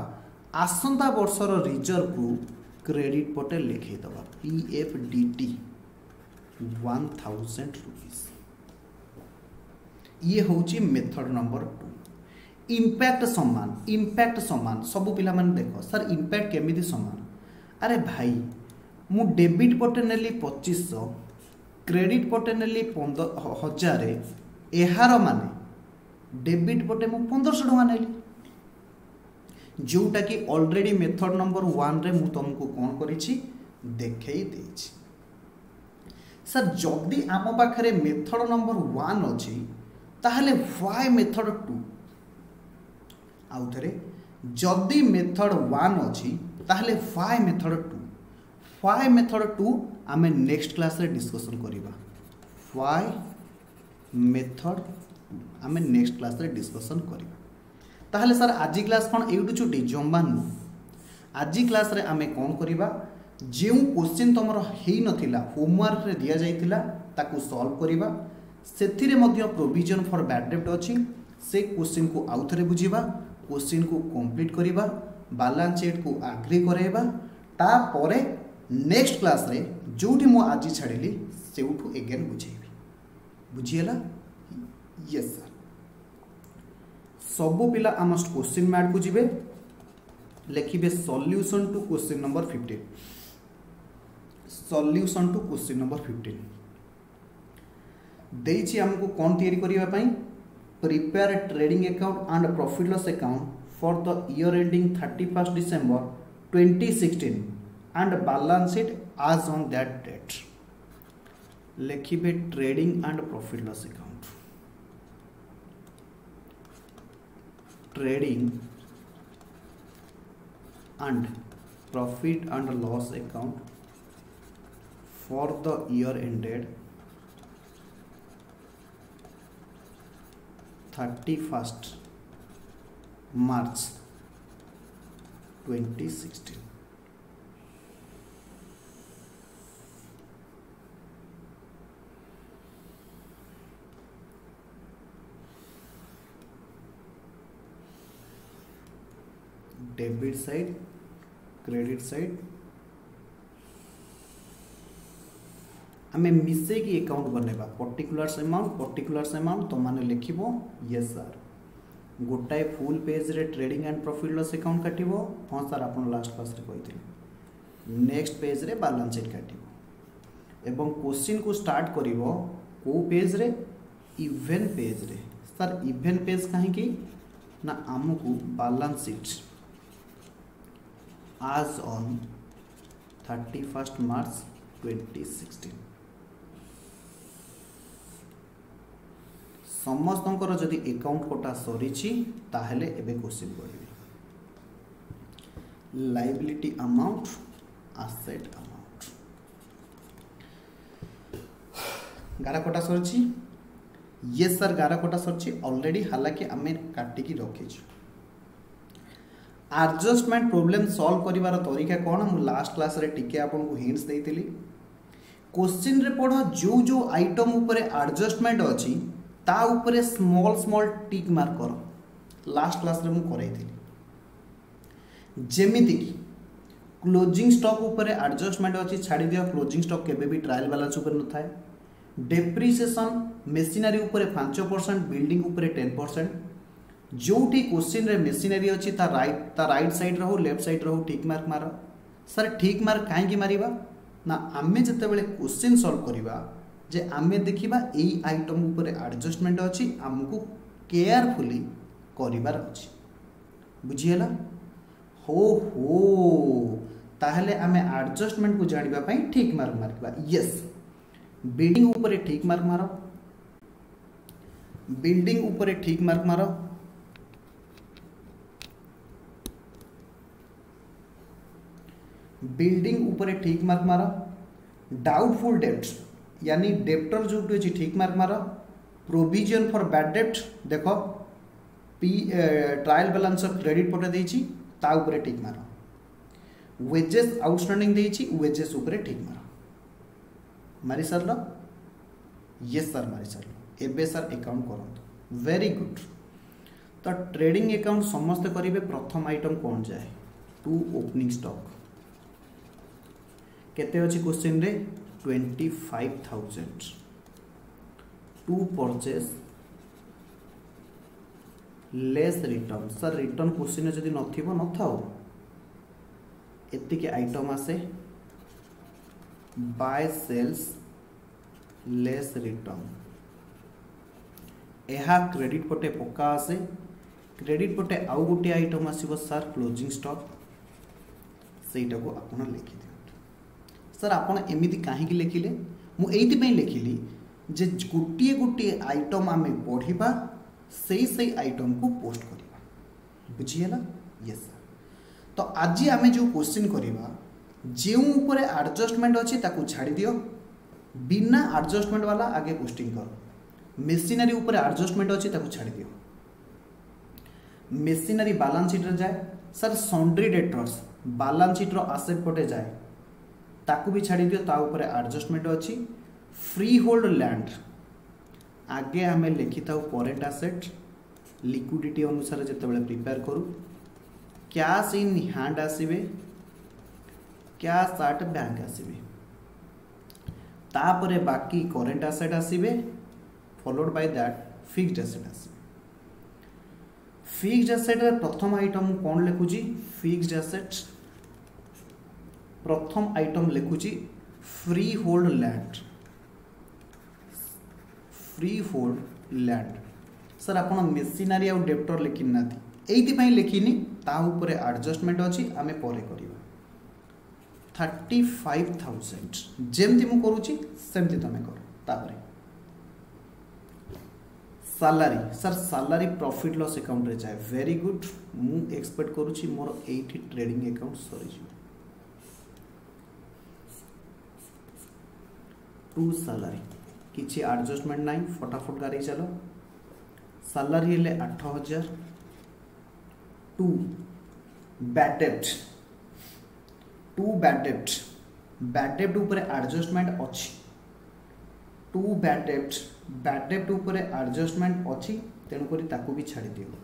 आसंता वर्षर रिजर्व को क्रेडिट पटे लिखि दबा PFDT 1000 रुपीस। ये होची मेथड नंबर 2 इम्पैक्ट समान सबु पिला माने देखो सर इम्पैक्ट केमिति समान अरे भाई मु डेबिट पटे नेली 2500 क्रेडिट पटे नेली 1000 एहार माने डेबिट पटे मु 1500 टका नेली जोटा कि ऑलरेडी मेथड नंबर 1 रे मु तुमको कोन करिछि देखै देछि। सर जदी आम पाखरे मेथड नंबर 1 अछि ताहले व्हाई मेथड 2 आउ थरे जदी मेथड 1 अछि ताहले व्हाई मेथड 2 आमे नेक्स्ट क्लास रे डिस्कशन करिबा व्हाई मेथड आमे नेक्स्ट क्लास रे डिस्कशन करिबा। ताहले सर आज क्लास कोन एउटु छुटी जम्बान आज क्लास रे आमे कोन करिबा जे क्वेश्चन तमर हेई नथिला होमवर्क रे दिया जाइतिला ताकू सॉल्व करिबा सेथिरे मध्य प्रोविजन फॉर बैड डेब्ट अछि से क्वेश्चन को आउ थरे बुझिबा क्वेश्चन को कंप्लीट करिबा बैलेंस शीट को एग्री करेबा ता परे नेक्स्ट क्लास रे जोठी मु आज छाडिली सेउठु अगेन बुझेबी बुझियला यस सर सबो पिला आमस्ट क्वेश्चन मैट को जिबे लिखिबे solution to question number 15 solution to question number 15 देछि हमको कोन तयारी करिवा पई prepare trading account and profit loss account for the year ending 31st December 2016 and balance sheet as on that date लिखिबे trading and profit loss account trading and profit and loss account for the year ended 31st March 2016 debit side credit side आमे मिसे की account बनेबा particulars amount तो माने लिखिबो yes sir गोटाए full page रे trading and profit loss account काटिबो हां सर आपन लास्ट क्लास रे कहिथिले नेक्स्ट पेज रे बैलेंस शीट काटिबो एवं क्वेश्चन को स्टार्ट करिवो को पेज रे इवन पेज रे सर इवन पेज काहे की ना हमकु balance sheet as on 31st March 2016 समस्तंकर जदि अकाउंट कोटा सरीची ताहले एबे क्वेश्चन पढ़िबे लायबिलिटी अमाउंट एसेट अमाउंट गारा कोटा सरीची यस सर गारा कोटा सरीची ऑलरेडी हालांकि आमे काटी की रखिछु एडजस्टमेंट प्रॉब्लम सॉल्व करिवार तरीका कोन हम लास्ट क्लास रे टिके आपन को हिंट्स देइतिली क्वेश्चन रे पढ़ जो जो आइटम ऊपर एडजस्टमेंट अच्छी ता ऊपर स्मॉल स्मॉल टिक मार्क कर लास्ट क्लास रे मु कराई थी जेमिति की क्लोजिंग स्टॉक ऊपर एडजस्टमेंट अच्छी छाड़ी दियो क्लोजिंग स्टॉक केबे भी ट्रायल बैलेंस ऊपर न थाए डेप्रिसिएशन मेसिनरी ऊपर 5% बिल्डिंग ऊपर 10% जोटी क्वेश्चन रे मेसिनरी अच्छी ता राइट साइड रहो लेफ्ट साइड रहो ठीक मार्क मार सर ठीक मार्क कहीं मारिबा ना आमे जते बेले क्वेश्चन सॉल्व करिबा जे आमे देखिबा एई आइटम ऊपर एडजस्टमेंट अच्छी हमको केयरफुली करिबार अच्छी बुझिएला हो ताहले आमे एडजस्टमेंट को जानिबा पई ठीक मार्क मारबा यस बिल्डिंग ऊपर ठीक मार्क मारो बिल्डिंग ऊपर ठीक मार्क मारो बिल्डिंग ऊपर ठीक मार्क मारो डाउटफुल डेब्ट यानी डेब्टर जो अच्छी ठीक मार्क मारो प्रोविजन फॉर बैड डेब्ट देखो ट्रायल बैलेंस क्रेडिट पटे देछि ता ऊपर ठीक मारो वेजेस आउटस्टैंडिंग देछि वेजेस ऊपर ठीक मारो मारी सरल यस सर मारी सरल एबे सर अकाउंट करंतु वेरी गुड तो ट्रेडिंग अकाउंट समस्त करिवे प्रथम आइटम कौन जाए टू ओपनिंग स्टॉक केते अछि क्वेश्चन रे 25,000 to purchase less return sir return question जदि नथिबो न थाओ एतिके आइटम आसे बाय सेल्स लेस रिटर्न एहा क्रेडिट पटे पक्का आसे क्रेडिट पटे आउ गोटे आइटम आसीबो सर क्लोजिंग स्टॉक सेटा को आपण लिखि दियंतु सर आपण एमिति काहे कि लिखिले मु एइति पई लिखिली जे गोटे गोटे आइटम आमे पढिबा सही आइटम को पोस्ट करिबा बुझिएला यस सर तो आज आमे जो क्वेश्चन करिबा जो ऊपर एडजस्टमेंट अच्छी ताकू छाड़ी दियो बिना एडजस्टमेंट वाला आगे पोस्टिंग करो मेसिनरी ऊपर एडजस्टमेंट अच्छी ताकू छाड़ी दियो मेसिनरी बैलेंस शीट रे जाए sir sundry debtors balance sheet रो एसेट पटे जाए ताकू भी छाड़ी दियो ता ऊपर एडजस्टमेंट अच्छी फ्री होल्ड लैंड आगे हमें लिखि थाउ करेंट एसेट लिक्विडिटी अनुसार जते बेले प्रिपेयर करू कैश इन हैंड आसीबे कैश एट बैंक आसीबे तापरे बाकी करेंट एसेट आसीबे followed by that fixed asset आसीबे फिक्स्ड एसेट रे प्रथम आइटम कोन लिखुजी फिक्स्ड एसेट प्रथम आइटम लिखुजी फ्री होल्ड लैंड सर आपण मेसिनरी और डेप्टर लिखि नाथि एइति पई लिखिनी ता ऊपर एडजस्टमेंट अछि आमे परे करिबा 35,000 जेमती मु करूची सेमती तमे करो तापरे salary sir salary profit loss account रे जाए वेरी गुड मु एक्सपेक्ट करूची मोर 80 ट्रेडिंग अकाउंट सरी जी टू सैलरी किछि एडजस्टमेंट नाही फटाफट गाड़ी चलो सैलरी ले 8,000 टू बैड डेब्ट ऊपर एडजस्टमेंट अच्छी टू बैड डेब्ट ऊपर एडजस्टमेंट अच्छी तेणुक ताकू भी छाड़ी दियो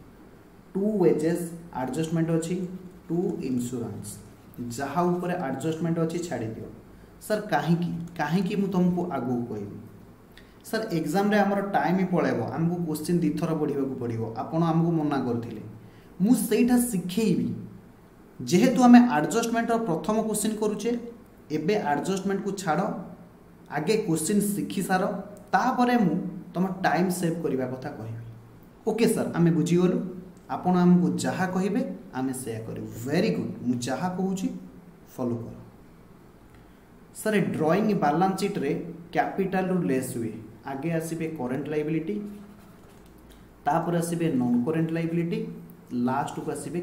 टू वेजेस एडजस्टमेंट अच्छी टू इंश्योरेंस जहाँ ऊपर एडजस्टमेंट अच्छी छाड़ी दियो सर कहीं मु तुमको आगू कहबी सर एग्जाम रे हमर टाइम ही पळेबो हमको क्वेश्चन दी थर पढिबा को पड़िबो आपण हमको मना करथिले मु सेटा सिखेइबी जेहेतु आम एडजस्टमेंट प्रथम क्वेश्चन करुचे एबे एडजस्टमेंट को छाड़ आगे क्वेश्चन शिखी सार तापरे मु तुम टाइम सेव करने कथा कहबी ओके सर आम बुझीगलु आपण आमको जहाँ कहे आम से करूँ वेरी गुड मु जहाँ कहूँ फॉलो कर सर ड्राइंग बैलेंस शीट रे कैपिटल रु लेस हुए आगे आसबे करेंट लायबिलिटी तापर आसबे नॉन करेंट लायबिलिटी लास्ट को आसबे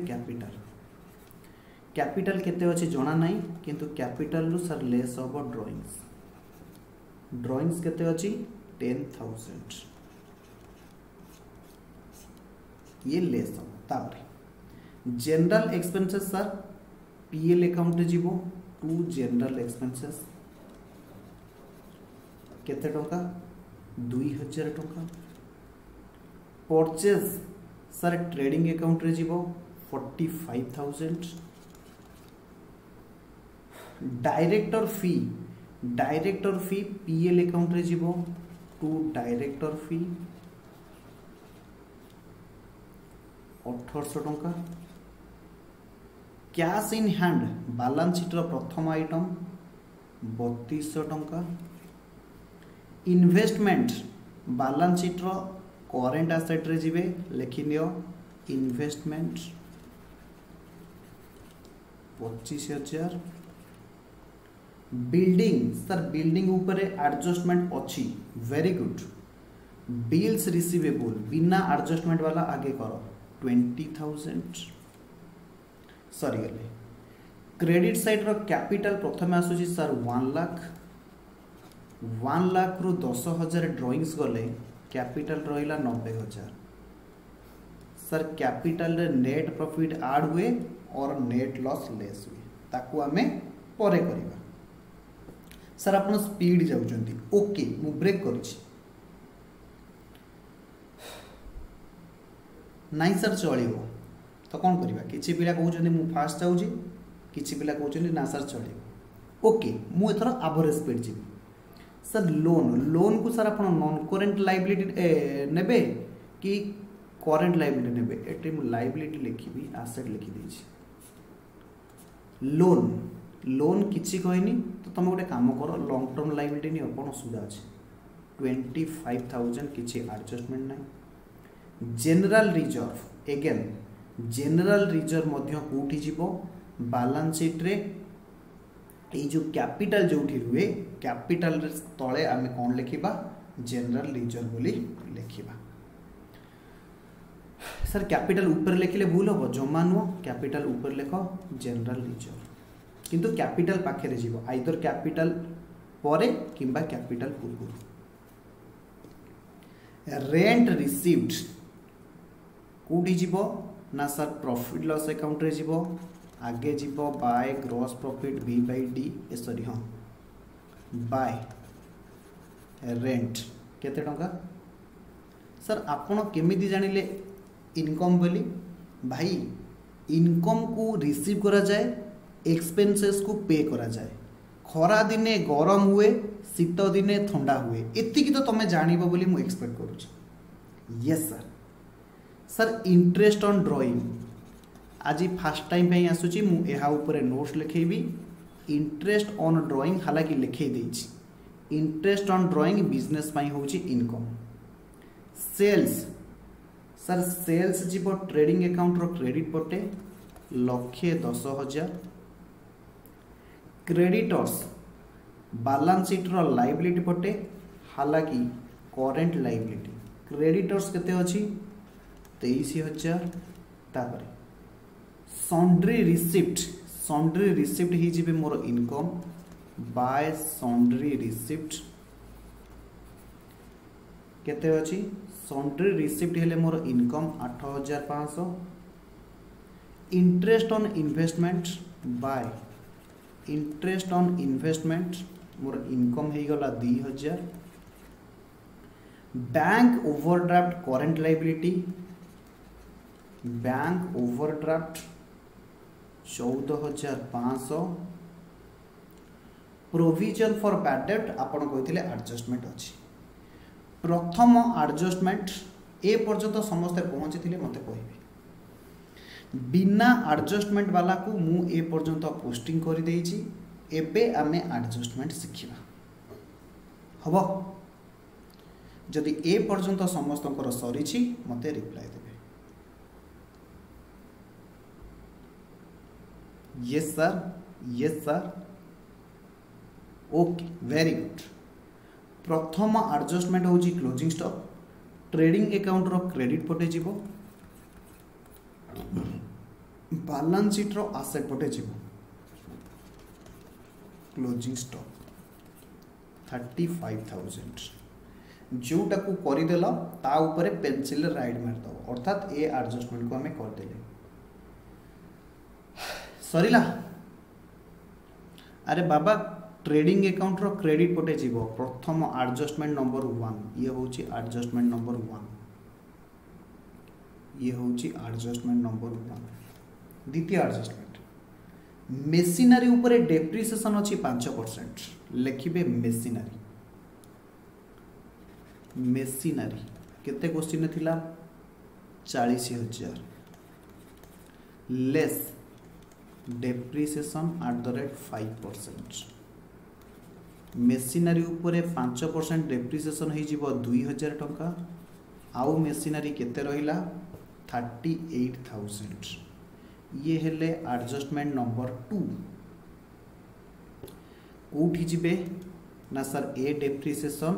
कैपिटल केते अछि जणा नाही किंतु कैपिटल रु सर लेस होबो ड्राइंग्स केते अछि 10,000 ये लेस हो तापर general expenses sir PL account रे जीवो टू जनरल एक्सपेंसेस केते टंका 2000 टंका। परचेज सर ट्रेडिंग अकाउंट रे जीवो 45,000। डायरेक्टर फी पीएल अकाउंट रे जीवो टू डायरेक्टर फी 1800 टंका। Cash in hand balance sheet रो प्रथम आइटम 3200 टंका। इन्वेस्टमेंट बैलेंस शीट रो करेंट एसेट रे जीवे लिखि नियो इन्वेस्टमेंट 25,000। बिल्डिंग सर बिल्डिंग ऊपर एडजस्टमेंट अच्छी वेरी गुड। बिल्स रिसीवेबल बिना एडजस्टमेंट वाला आगे करो 20,000 सॉरी गले। क्रेडिट साइड रो कैपिटल प्रथम आसुची सर 1 लाख 1 लाख रु 10,000 ड्रॉइंग्स गले कैपिटल रहिला 90,000। सर कैपिटल रे नेट प्रॉफिट ऐड हुए और नेट लॉस लेस हुए ताकू आमे परे करिबा। सर आपण स्पीड जाउचंती ओके मु ब्रेक करछि नाइ सर चलिबो तो कौन करवा किसी पिला कहते मु फास्ट जाऊँगी किसी पिला कहते ना सर चलो ओके मु एथर एवरेज स्पीड जी। सर लोन को सर आप नॉन करेंट लाइबिलिटी नेबे कि करेंट लाइबिलिटी नेबे एटे मु लाइबिलिटी लिखी एसेट लिखी देछि। लोन किछि कहनी तो तुम गोटे काम कर लॉन्ग टर्म लाइबिलिटी नहीं कौन असुविधा अच्छे 25,000 किछि एडजस्टमेंट ना। General reserve again general reserve मध्य कोठी जीवो बैलेंस शीट रे ए जो कैपिटल जोठी रुए कैपिटल तले आमे कौन लिखिबा जनरल रिजर्व बोली लिखिबा। सर कैपिटल ऊपर लिखिले भूल हो जमा नुह कैपिटल ऊपर लिख जनरल रिजर्व किंतु कैपिटल पाखे जीवो आइदर कैपिटल परे किंबा कैपिटल पूर्व। रेंट रिसीव्ड कोठी जीवो ना सर प्रॉफिट लॉस अकाउंट रे जीवो आगे जीवो by gross profit B by D sorry हाँ बाय रेंट केते टंका। सर आपण केमिति जानिले इनकम बोली भाई इनकम को रिसीव करा जाए एक्सपेंसेस को पे करा जाए खरा दिने गरम हुए शीत दिने ठंडा हुए एतिकी तो तुम जानिबो बोली मु एक्सपेक्ट करूँ। Yes sir. Sir interest on drawing आज फास्ट टाइम पे आसूची मु एहा ऊपर नोट्स लिखेबी इंटरेस्ट ऑन ड्रॉइंग हालांकि लिखे देछि इंटरेस्ट ऑन ड्रॉइंग बिजनेस पाई होची इनकम। सेल्स सर सेल्स जीवो ट्रेडिंग अकाउंट रो क्रेडिट पटे 1,10,000। क्रेडिटर्स बैलेंस शीट रो लायबिलिटी पटे हालांकि करेंट लायबिलिटी क्रेडिटर्स केते अछि 23,000। तापर सॉन्ड्री रिसिप्ट ही जिबे मोर इनकम बाय सॉन्ड्री रिसिप्ट केते अछि सॉन्ड्री रिसिप्ट हेले मोर income 8,500। Interest on investment by interest on investment मोर इनकम हे गला 2,000। Bank overdraft current liability bank overdraft 14,500। Provision for bad debt आपण कहते एडजस्टमेंट अच्छी प्रथम एडजस्टमेंट ए पर्यंत समस्ते पहुँची मत कहे बिना एडजस्टमेंट वाला को मु ए पर्यंत पोस्टिंग कर देइछि एबे आमे एडजस्टमेंट शिखिबा हबो जदि ए पर्यंत समस्तकर सरीछि मते रिप्लाई देबे। Yes sir okay very good. प्रथम एडजस्टमेंट होची क्लोजिंग स्टॉक ट्रेडिंग अकाउंट रो क्रेडिट पटे जीवो बैलेंस शीट रो एसेट पटे जीवो क्लोजिंग स्टॉक 35,000 जोटा को करदेल ता ऊपर पेंसिल राइट मारद अर्थात ए एडजस्टमेंट को हमें करदेले सरीला। अरे बाबा ट्रेडिंग अकाउंट रो क्रेडिट पटे जीव प्रथम एडजस्टमेंट नंबर 1 ये होची एडजस्टमेंट नंबर 1 ये होची एडजस्टमेंट नंबर 1 द्वितीय एडजस्टमेंट मेसिनरी ऊपर डेप्रिसिएशन अछि 5% लिखिबे मेसिनरी मेसिनरी केते क्वेश्चन थिला 40,000 लेस डेप्रिसिएशन @5% मेसिनरी ऊपर 5% डेप्रिसिएशन हो 2,000 टंका आउ मेसिनरी केते रहिला 38,000 ये हेले एडजस्टमेंट नंबर 2 कोठी जिबे ना सर ए डेप्रिसिएशन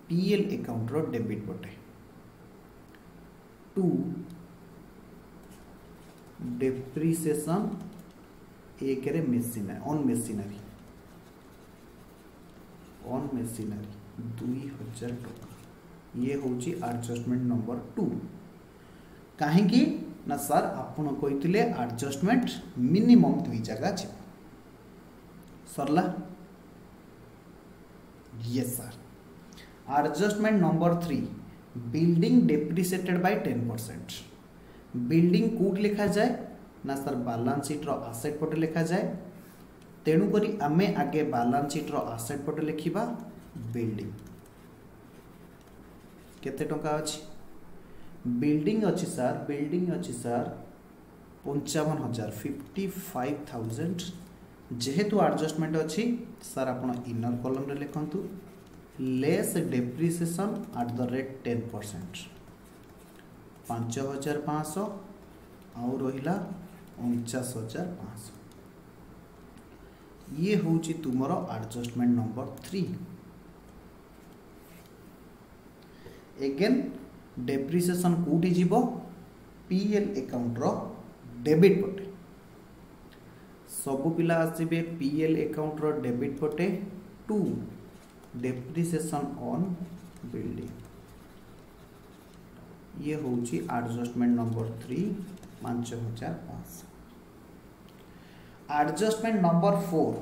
पीएल अकाउंट रो डेबिट पटे 2 डेप्रिसिएशन एक रे मेसिनरी ऑन मेसिनरी 2,000 टका ये होची एडजस्टमेंट नंबर 2 कहीं ना सर आपण कही एडजस्टमेंट मिनिमम 2 जगह छ सरला yes sir adjustment number 3 building depreciated by 10% building कोड लिखा जाए ना सर बैलेंस शीट रो एसेट पटे लिखा जाए तेणु करी आमे आगे बैलेंस शीट रो एसेट पटे लिखिबा बिल्डिंग केते टका अछि बिल्डिंग अछि सर 55,000 55,000 जेहेतु एडजस्टमेंट अछि सर आपण इनर कॉलम रे लिखंतु लेस डेप्रिसिएशन @10% 5,500 आउ रहिला 49,500 ये होची तुमरो एडजस्टमेंट नंबर 3 अगेन डेप्रिसिएशन कोठी जीवो पीएल अकाउंट रो डेबिट पटे सब पिला आसीबे पीएल अकाउंट रो डेबिट पटे 2 डेप्रिसिएशन ऑन बिल्डिंग ये होची एडजस्टमेंट नंबर 3 5,500 एडजस्टमेंट नंबर 4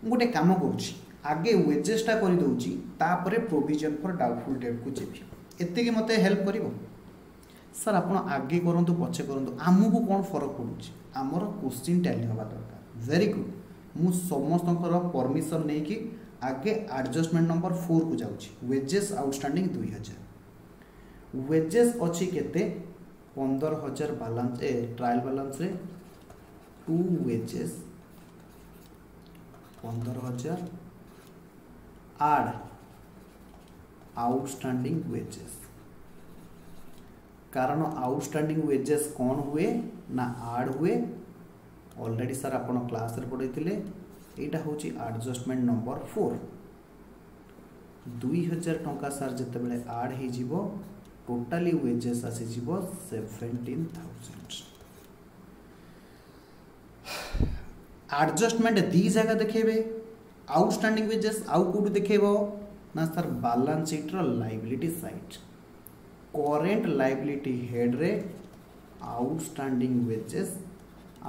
गोटे काम करूची आगे वेजेस टा कर दउची तापरे प्रोविजन फॉर डाउटफुल डेट को जेबी एते के मते हेल्प करिवो सर आपण आगे करंतु पछे करंतु आमु को कोन फरक पडुची हमर क्वेश्चन टैली होबा दरकार वेरी गुड मु समस्तकर परमिशन नै कि आगे एडजस्टमेंट नंबर 4 को जाउची वेजेस आउटस्टैंडिंग 2,000 वेजेस अछि केते 15,000 बैलेंस ट्रायल बैलेंस रे 2 वेजेस 15,000 आड आउटस्टैंडिंग वेजेस कारण आउटस्टैंडिंग वेजेस कौन हुए ना आड हुए ऑलरेडी सर आपण क्लास रे पढैतिले एटा होची एडजस्टमेंट नंबर 4 2,000 टंका सर जते बेले आड हे जीवो टोटली वेजेस आसी जीवो 17,000 एडजस्टमेंट दी जगह देखेबे आउटस्टैंडिंग वेजेस आउ कोड देखेबो ना सर बैलेंस शीट रो liability side current liability head रे outstanding wages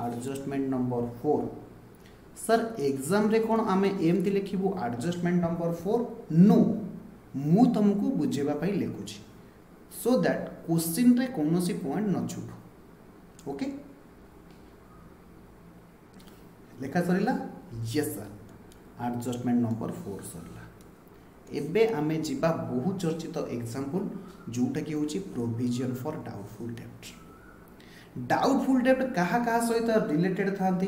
adjustment number 4 sir exam रे कोन आमे एमती लिखिबो एडजस्टमेंट नंबर 4 नो मु तुमको बुझेबा पई लिखुची सो दैट क्वेश्चन रे कोनोसी पॉइंट न छूट ओके लेखा सरिला यस सर एडजस्टमेंट नंबर 4 सरला एबे आमे जिबा बहु चर्चित एग्जांपल जोटा कि होची प्रोविजन फॉर डाउटफुल डेब्ट कहा सहित रिलेटेड थांती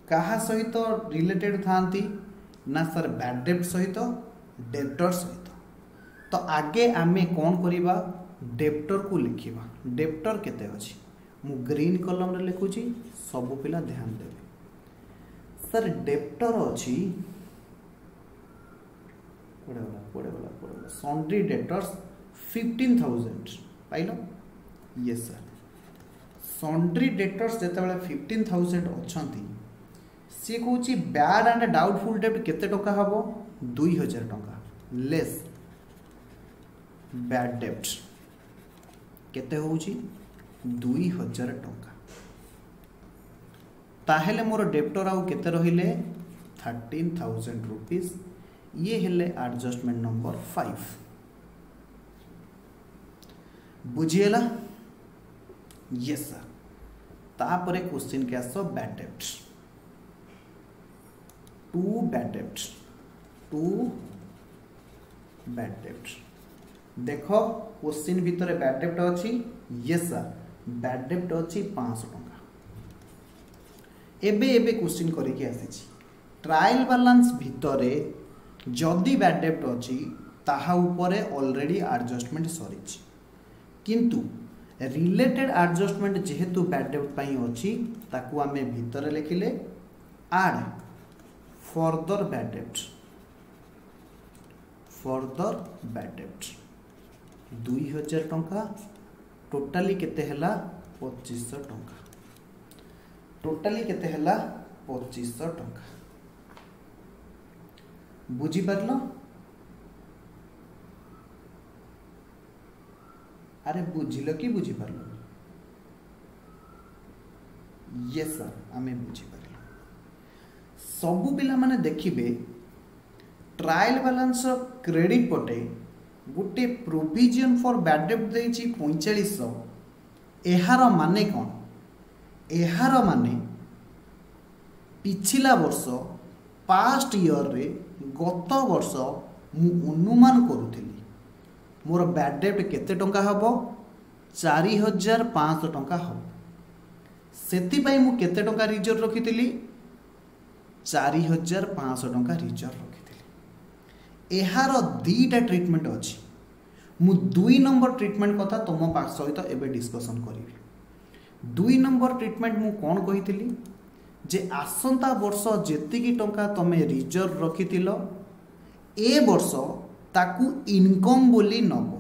कहा सहित रिलेटेड थांती ना सर बैड डेब्ट सहित डेब्टर सहित तो आगे आमे कौन करिबा डेब्टर को लिखिबा डेब्टर केते अछि मु ग्रीन कलम रे लिखुची सब पिला ध्यान देबे सर डेब्टर अछि पड़ेगा सॉन्ड्री डेटर्स 15,000 पाइल यस सर सॉन्ड्री डेटर्स जते बेले 15,000 अछंती सी कहूची बैड एंड डाउटफुल डेब्ट केते टका हबो 2,000 टका लेस बैड डेब्ट केते होउची 2,000 टका ताहेले मोर डेप्टर आउ केते रहिले 13,000 रुपीस। ये हेले एडजस्टमेंट नंबर 5 बुझीला। Yes sir. तापरे क्वेश्चन के आसो बैड डेब्ट टू बैड डेब्ट देख क्वेश्चन भितर बैड डेब्ट अच्छी। यस सर बैड डेब्ट अच्छी 500 टंका। एबे एबे क्वेश्चन करके आसी ट्रायल बैलेंस भितर जदि बैड डेब्ट अच्छी ताहा उपरे ऑलरेडी एडजस्टमेंट सरी किंतु रिलेटेड एडजस्टमेंट जेहेतु बैड डेब्ट पई अच्छी ताकू आमे भितर लिखिले एड फर्दर बैड डेब्ट 2000 टंका टोटाली केते हला 2500 टंका। टोटाली केते हला 2500 टंका। बुझी पारलो? अरे बुझिल कि बुझी पारलो? यस सर आमे बुझी पारलो। सबु पिला माने देखिबे ट्रायल बैलेंस क्रेडिट पटे गोटे प्रोविजन फॉर बैड डेब्ट देछि 4500। एहार माने कौन? एहार माने पिछला वर्ष पास्ट ईयर रे गत वर्ष मु अनुमान करूथिली मोर बैड डेब्ट केते टंका हबो 4500 टंका हबो। सेति पई मु केते टंका रिजर्व रखिथिली 4500 टंका रिजर्व रखिथिली। एहार दीटा ट्रीटमेंट अछि। मु 2 नंबर ट्रीटमेंट कथा तुम पाख सहित एबे डिस्कशन करिवि। 2 नंबर ट्रीटमेंट मु कोन कहिथिली जे आसंता वर्ष जेतिकी टंका तमे रिजर्व रखिथिलो ए वर्ष ताकू इनकम बोली नबो।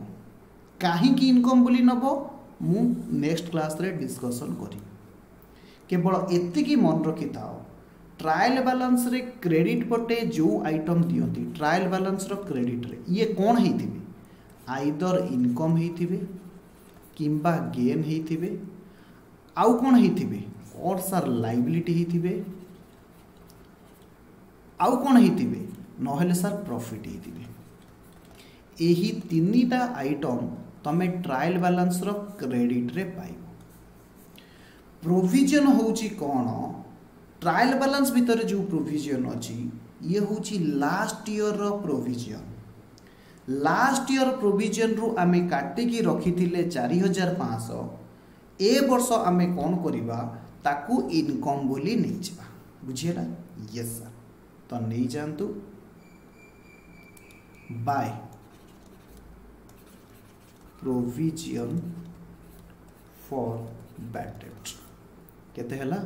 काहे की इनकम बोली नबो मु नेक्स्ट क्लास रे डिस्कशन करी। केवल एतिकी मन रखि थाओ ट्रायल बैलेंस रे क्रेडिट पटे जो आइटम दियंती ट्रायल बैलेंस रो क्रेडिट रे ये कोन हेतिबे आइदर इनकम हेतिबे किंबा गेन हेतिबे आउ कोन हेतिबे और सर लायबिलिटी हेतिबे आउ कोन हेतिबे नहले सर प्रॉफिट हेतिबे। एही तीनटा आइटम तमे ट्रायल बैलेंस रो क्रेडिट रे पाइबो। प्रोविजन होउची कोन ट्रायल बैलेंस भीतर जो प्रोविजन अछि ये होउची लास्ट ईयर रो प्रोविजन। लास्ट ईयर प्रोविजन रु आमे काटी की रखिथिले 4500 ए वर्ष आमे कोन करिबा ताकू इनकम बोली नै जिबा। बुझियला? Yes sir. तो नै जानतु बाय प्रोविजन फॉर बैड डेब्ट केते हला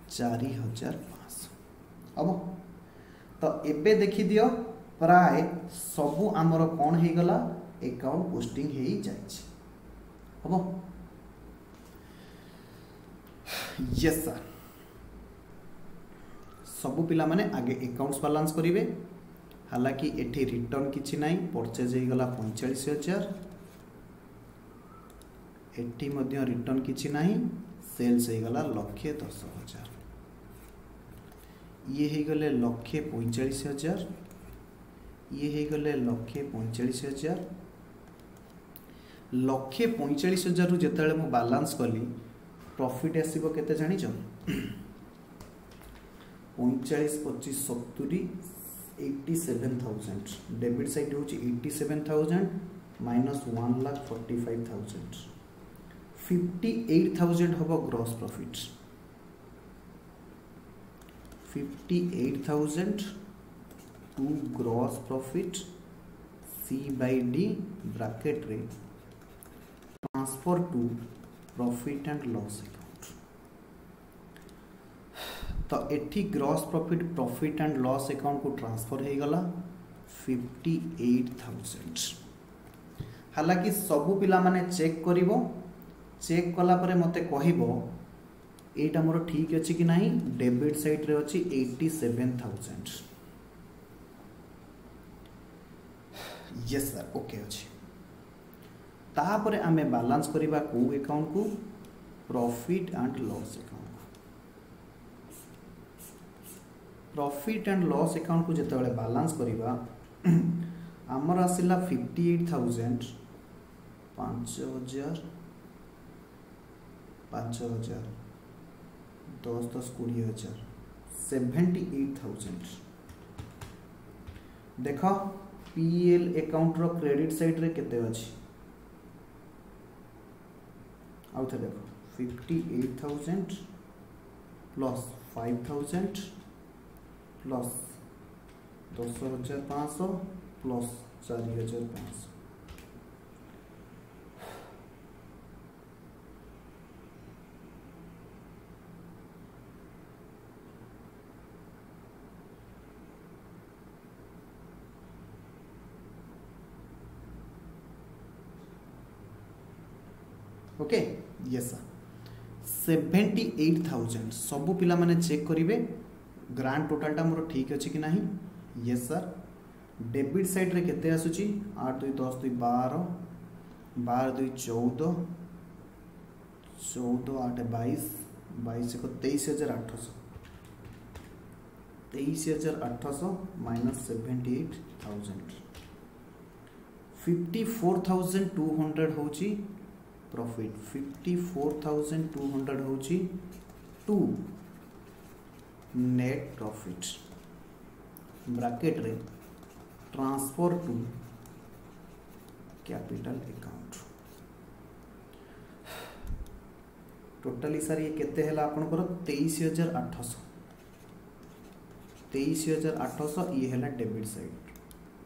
4500। अब तो एबे देखि दियो प्राय सबु आमर कोन हे गला अकाउंट पोस्टिंग हे जाइछ। अब यस सर सबु पिला माने आगे अकाउंट्स बैलेंस करिवे। हालांकि एठी रिटर्न किछि नाही परचेज हे गला 45000। एठी मध्य रिटर्न किछि नाही सेल्स हे गला 1,10,000। ये हे गले 1,45,000। ये हे गले 1,45,000। 1,45,000 रु जेतेले मु बैलेंस कली प्रॉफिट आसीबो केते जानि छ 45 25 70 87,000। डेबिट साइड होची 87,000 माइनस 1,45,000 58,000 होबो gross profit. 58,000 to gross profit C by D bracket रे transfer to profit and loss account. तो एठी gross profit and loss account को ट्रांसफर हो गला 58,000। हालांकि सबु पिला माने चेक करिवो। चेक कला परे मते कहिबो एटा मोर ठीक अछि कि नाही। डेबिट साइड रे अछि 87,000। यस सर ओके अछि। तापरे आमे बैलेंस करिबा को अकाउंट को profit and loss account. Profit and loss account को जिते बालांस करवा आमर आसला 58,000 5,000 5,000 10 10 20,000 78,000 देख पीएल अकाउंट रो क्रेडिट साइड रे केते अछि आउ थे देखो 58,000 plus 5,000 plus 10,500 plus 4,500 okay yes sir 78,000 सबू पिला माने चेक करिवे ग्रांड टोटलटा मोर ठीक अछि कि नाही यस सर डेबिट साइड रे केते आसुची 8 2 10 2 12 12 2 14 14 8 22 22 को 23,800 23,800 माइनस 78,000 54,200 होची प्रॉफिट 54,200 होची टू नेट प्रॉफिट ब्रैकेट रे transfer to capital account totally sir ये केते हला आपनकर 23,800 23,800 ये हला डेबिट साइड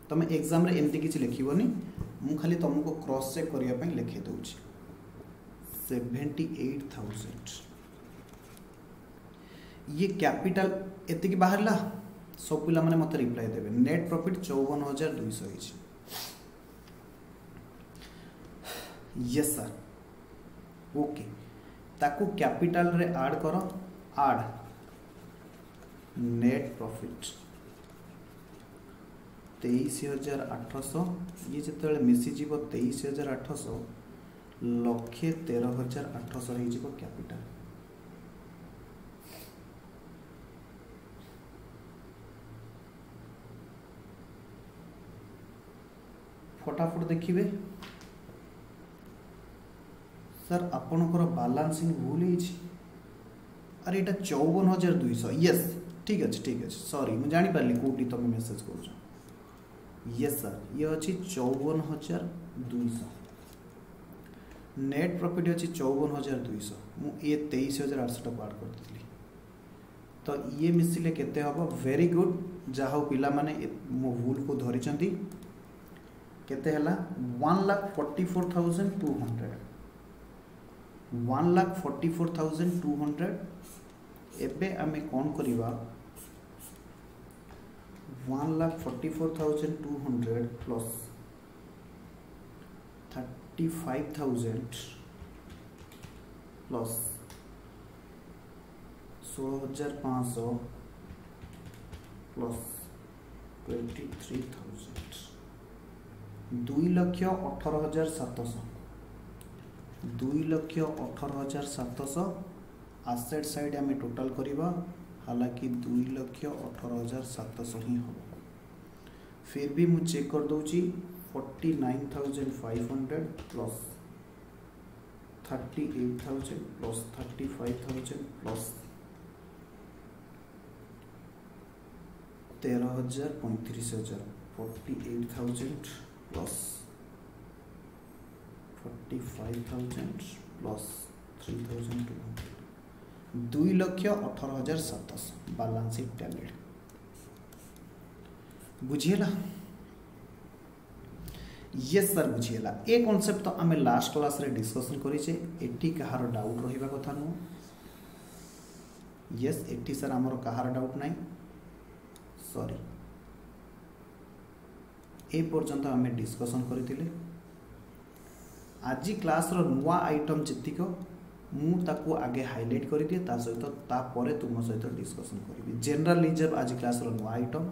तमे एग्जाम रे एमती किछि लिखिबोनी मु खाली तुमको क्रॉस चेक करिया पई लिखि दउछि 78,000 ये कैपिटल एति की बाहरला सब पिला माने मते रिप्लाई देबे net profit 54,200 hitch yes sir okay ताकू कैपिटल रे ऐड करो ऐड नेट प्रॉफिट 23,800 ये जिते मिसी जीव 23,800 लक्षे 13,800 रही जीव कैपिटल फटाफट देखिए सर आपणकर बालांसिंग भूल अरे यहाँ 54,200 यस ठीक अच्छे सॉरी मुझे जापारि कौटी तुम मेसेज कर यस सर ये अच्छी 54,200 नेट प्रॉफिट अच्छी 54,200 मुझे 23,800 टाक आड कर तो ये मिसिले केते हम वेरी गुड जहाँ पिला माने मो भूल को धरी केते हला 1,44,200 1,44,200 एबे आमे कौन करिवा 1,44,200 plus 35,000 plus 16,500 plus 23,000 2,18,700 2,18,700 asset side आम टोटाल करवा हालांकि 2,18,700 ही हम फिर भी मुझे चेक कर दूची 49,500 plus 38,000 plus 35,000 plus 13,000 35,000 48,000 plus 45,000 plus 3,200 2,18,700 balance sheet tallied बुझीला यस सर बुझीला ए कॉन्सेप्ट तो आम लास्ट क्लास रे डिस्कशन करिचे एठी कहार डाउट रहिबा कथा नु यस एठी सर हमर कहार डाउट नाही सॉरी ए पर्यंत आम डिस्कशन करथिले आज क्लास रो नुआ आइटम जतिक मु ताको आगे हाइलाइट कर दिए ता सहित ता परे तुम सहित डिस्कशन करी जनरल रिजर्व आज क्लास रो नुआ आइटम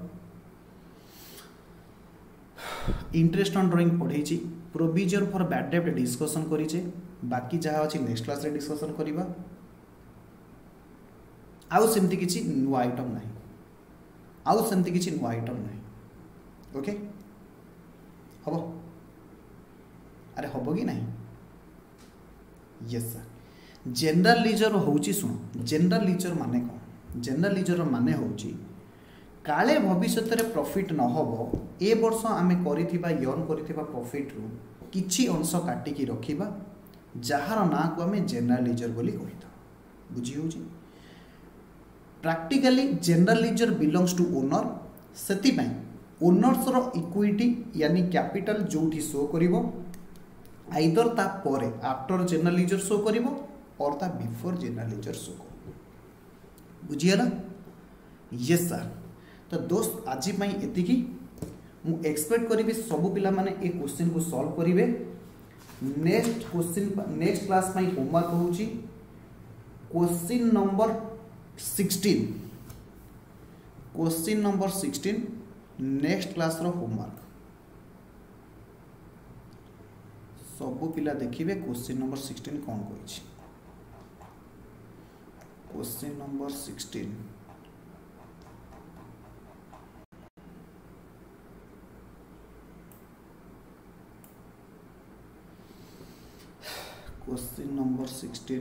इंटरेस्ट ऑन ड्राइंग पढ़े प्रोविजन फॉर बैड डेब्ट डिस्कशन करिचे बाकी जहाँ अच्छी नेक्स्ट क्लास रे डिस्कशन करवा आउ सेमती किछि नुआ आइटम नाही आउ सेमती किसी नुआ आइटम नहीं। ओके हम अरे हम कि नहीं यस सर जनरल लीजर होची शुण जनरल लीजर माने कौन जनरल लीजर माने होची काले भविष्य में प्रॉफिट न होबो ए वर्ष आमे करिथिबा यर्न करिथिबा प्रॉफिट रु किछि अंश काटिकी रखिबा जहार ना को आमे जनरल लीजर बोली कहिता बुझी होची practically general ledger belongs to owner सेति पई ओनर्स रो इक्विटी यानी कैपिटल जोठी शो करिवो आइदर ता परे आफ्टर जनरल लीजर शो करिवो और ता बिफोर जनरल लीजर शो करिवो बुझियला यस सर तो दोस्त आज एतिकी मु एक्सपेक्ट करी सबू पिला माने ए क्वेश्चन को सॉल्व करिवे नेक्स्ट क्लास में होमवर्क होची क्वेश्चन नंबर 16 नेक्स्ट क्लास रो होमवर्क सबू पिला देखिए क्वेश्चन नंबर 16 कौन कही क्वेश्चन नंबर 16 क्वेश्चन नंबर 16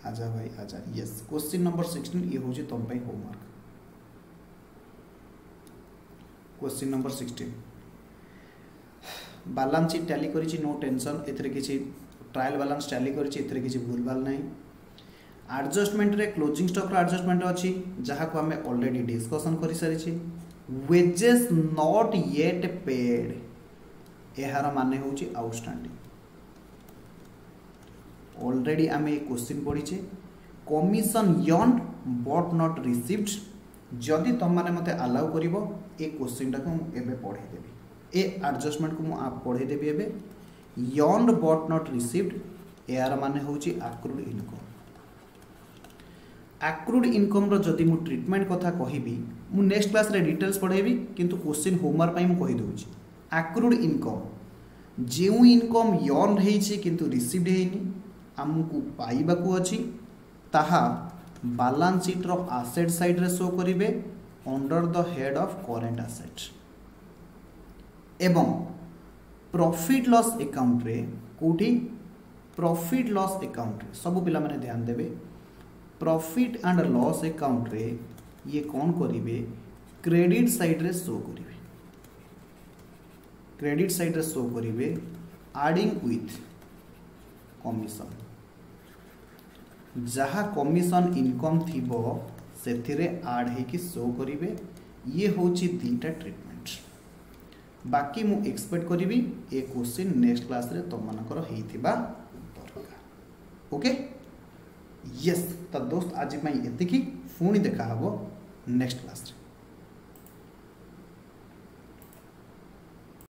आजा भाई आजा यस क्वेश्चन नंबर 16 ये हूँ तुम homework question number 16 balance sheet tally करिछि नो टेंशन एथरे किछि ट्रायल बैलेंस टैली करिछि एथरे किछि भूलभाल नहीं एडजस्टमेंट रे क्लोजिंग स्टॉक रो एडजस्टमेंट अछि जहा को हमें ऑलरेडी डिस्कशन करि सारिछि वेजेस नॉट येट पेड एहार माने होची आउटस्टैंडिंग ऑलरेडी आम ए क्वेश्चन पढ़ीचे commission earned but not received जदि तुम मैंने मत अलाउ कर क्वेश्चन टाक मुझे पढ़ेदेवी ए एडजस्टमेंट को मुझे पढ़ेदेवी एवं यर्न बट नॉट रिसीव्ड यार माने होची आक्रूड इनकम आक्रूड इनकम रो जदि मु ट्रीटमेंट कथा कहबी मु नेक्स्ट क्लास रे डिटेल्स पढ़ेबी किंतु क्वेश्चन होमवर्क पई मु कहि दउची आक्रूड इनकम जो इनकम यर्न होईची किंतु रिसीव्ड हेनी आमको पाइबाकू अछि ताहा बैलेंस शीट रो एसेट साइड रे शो करिवे under the head of current asset एवं प्रॉफिट लॉस अकाउंट रे कोठी प्रॉफिट लॉस अकाउंट रे सब पिला माने ध्यान देबे प्रॉफिट एंड लॉस अकाउंट रे ये कौन करिवे क्रेडिट साइड रे शो करिवे क्रेडिट साइड रे शो करिवे एडिंग विथ कमिशन जहाँ कमिशन इनकम थीबो सेथिरे ऐड हेकी शो करिवे ये होची तीनटा ट्रीटमेंट बाकी मु एक्सपेक्ट करिवि ए क्वेश्चन नेक्स्ट क्लास रे तुम मानकर हेइथिबा दरकार ओके यस तो दोस्त आज एतिकी पुणी देखा हबो नेक्स्ट क्लास रे।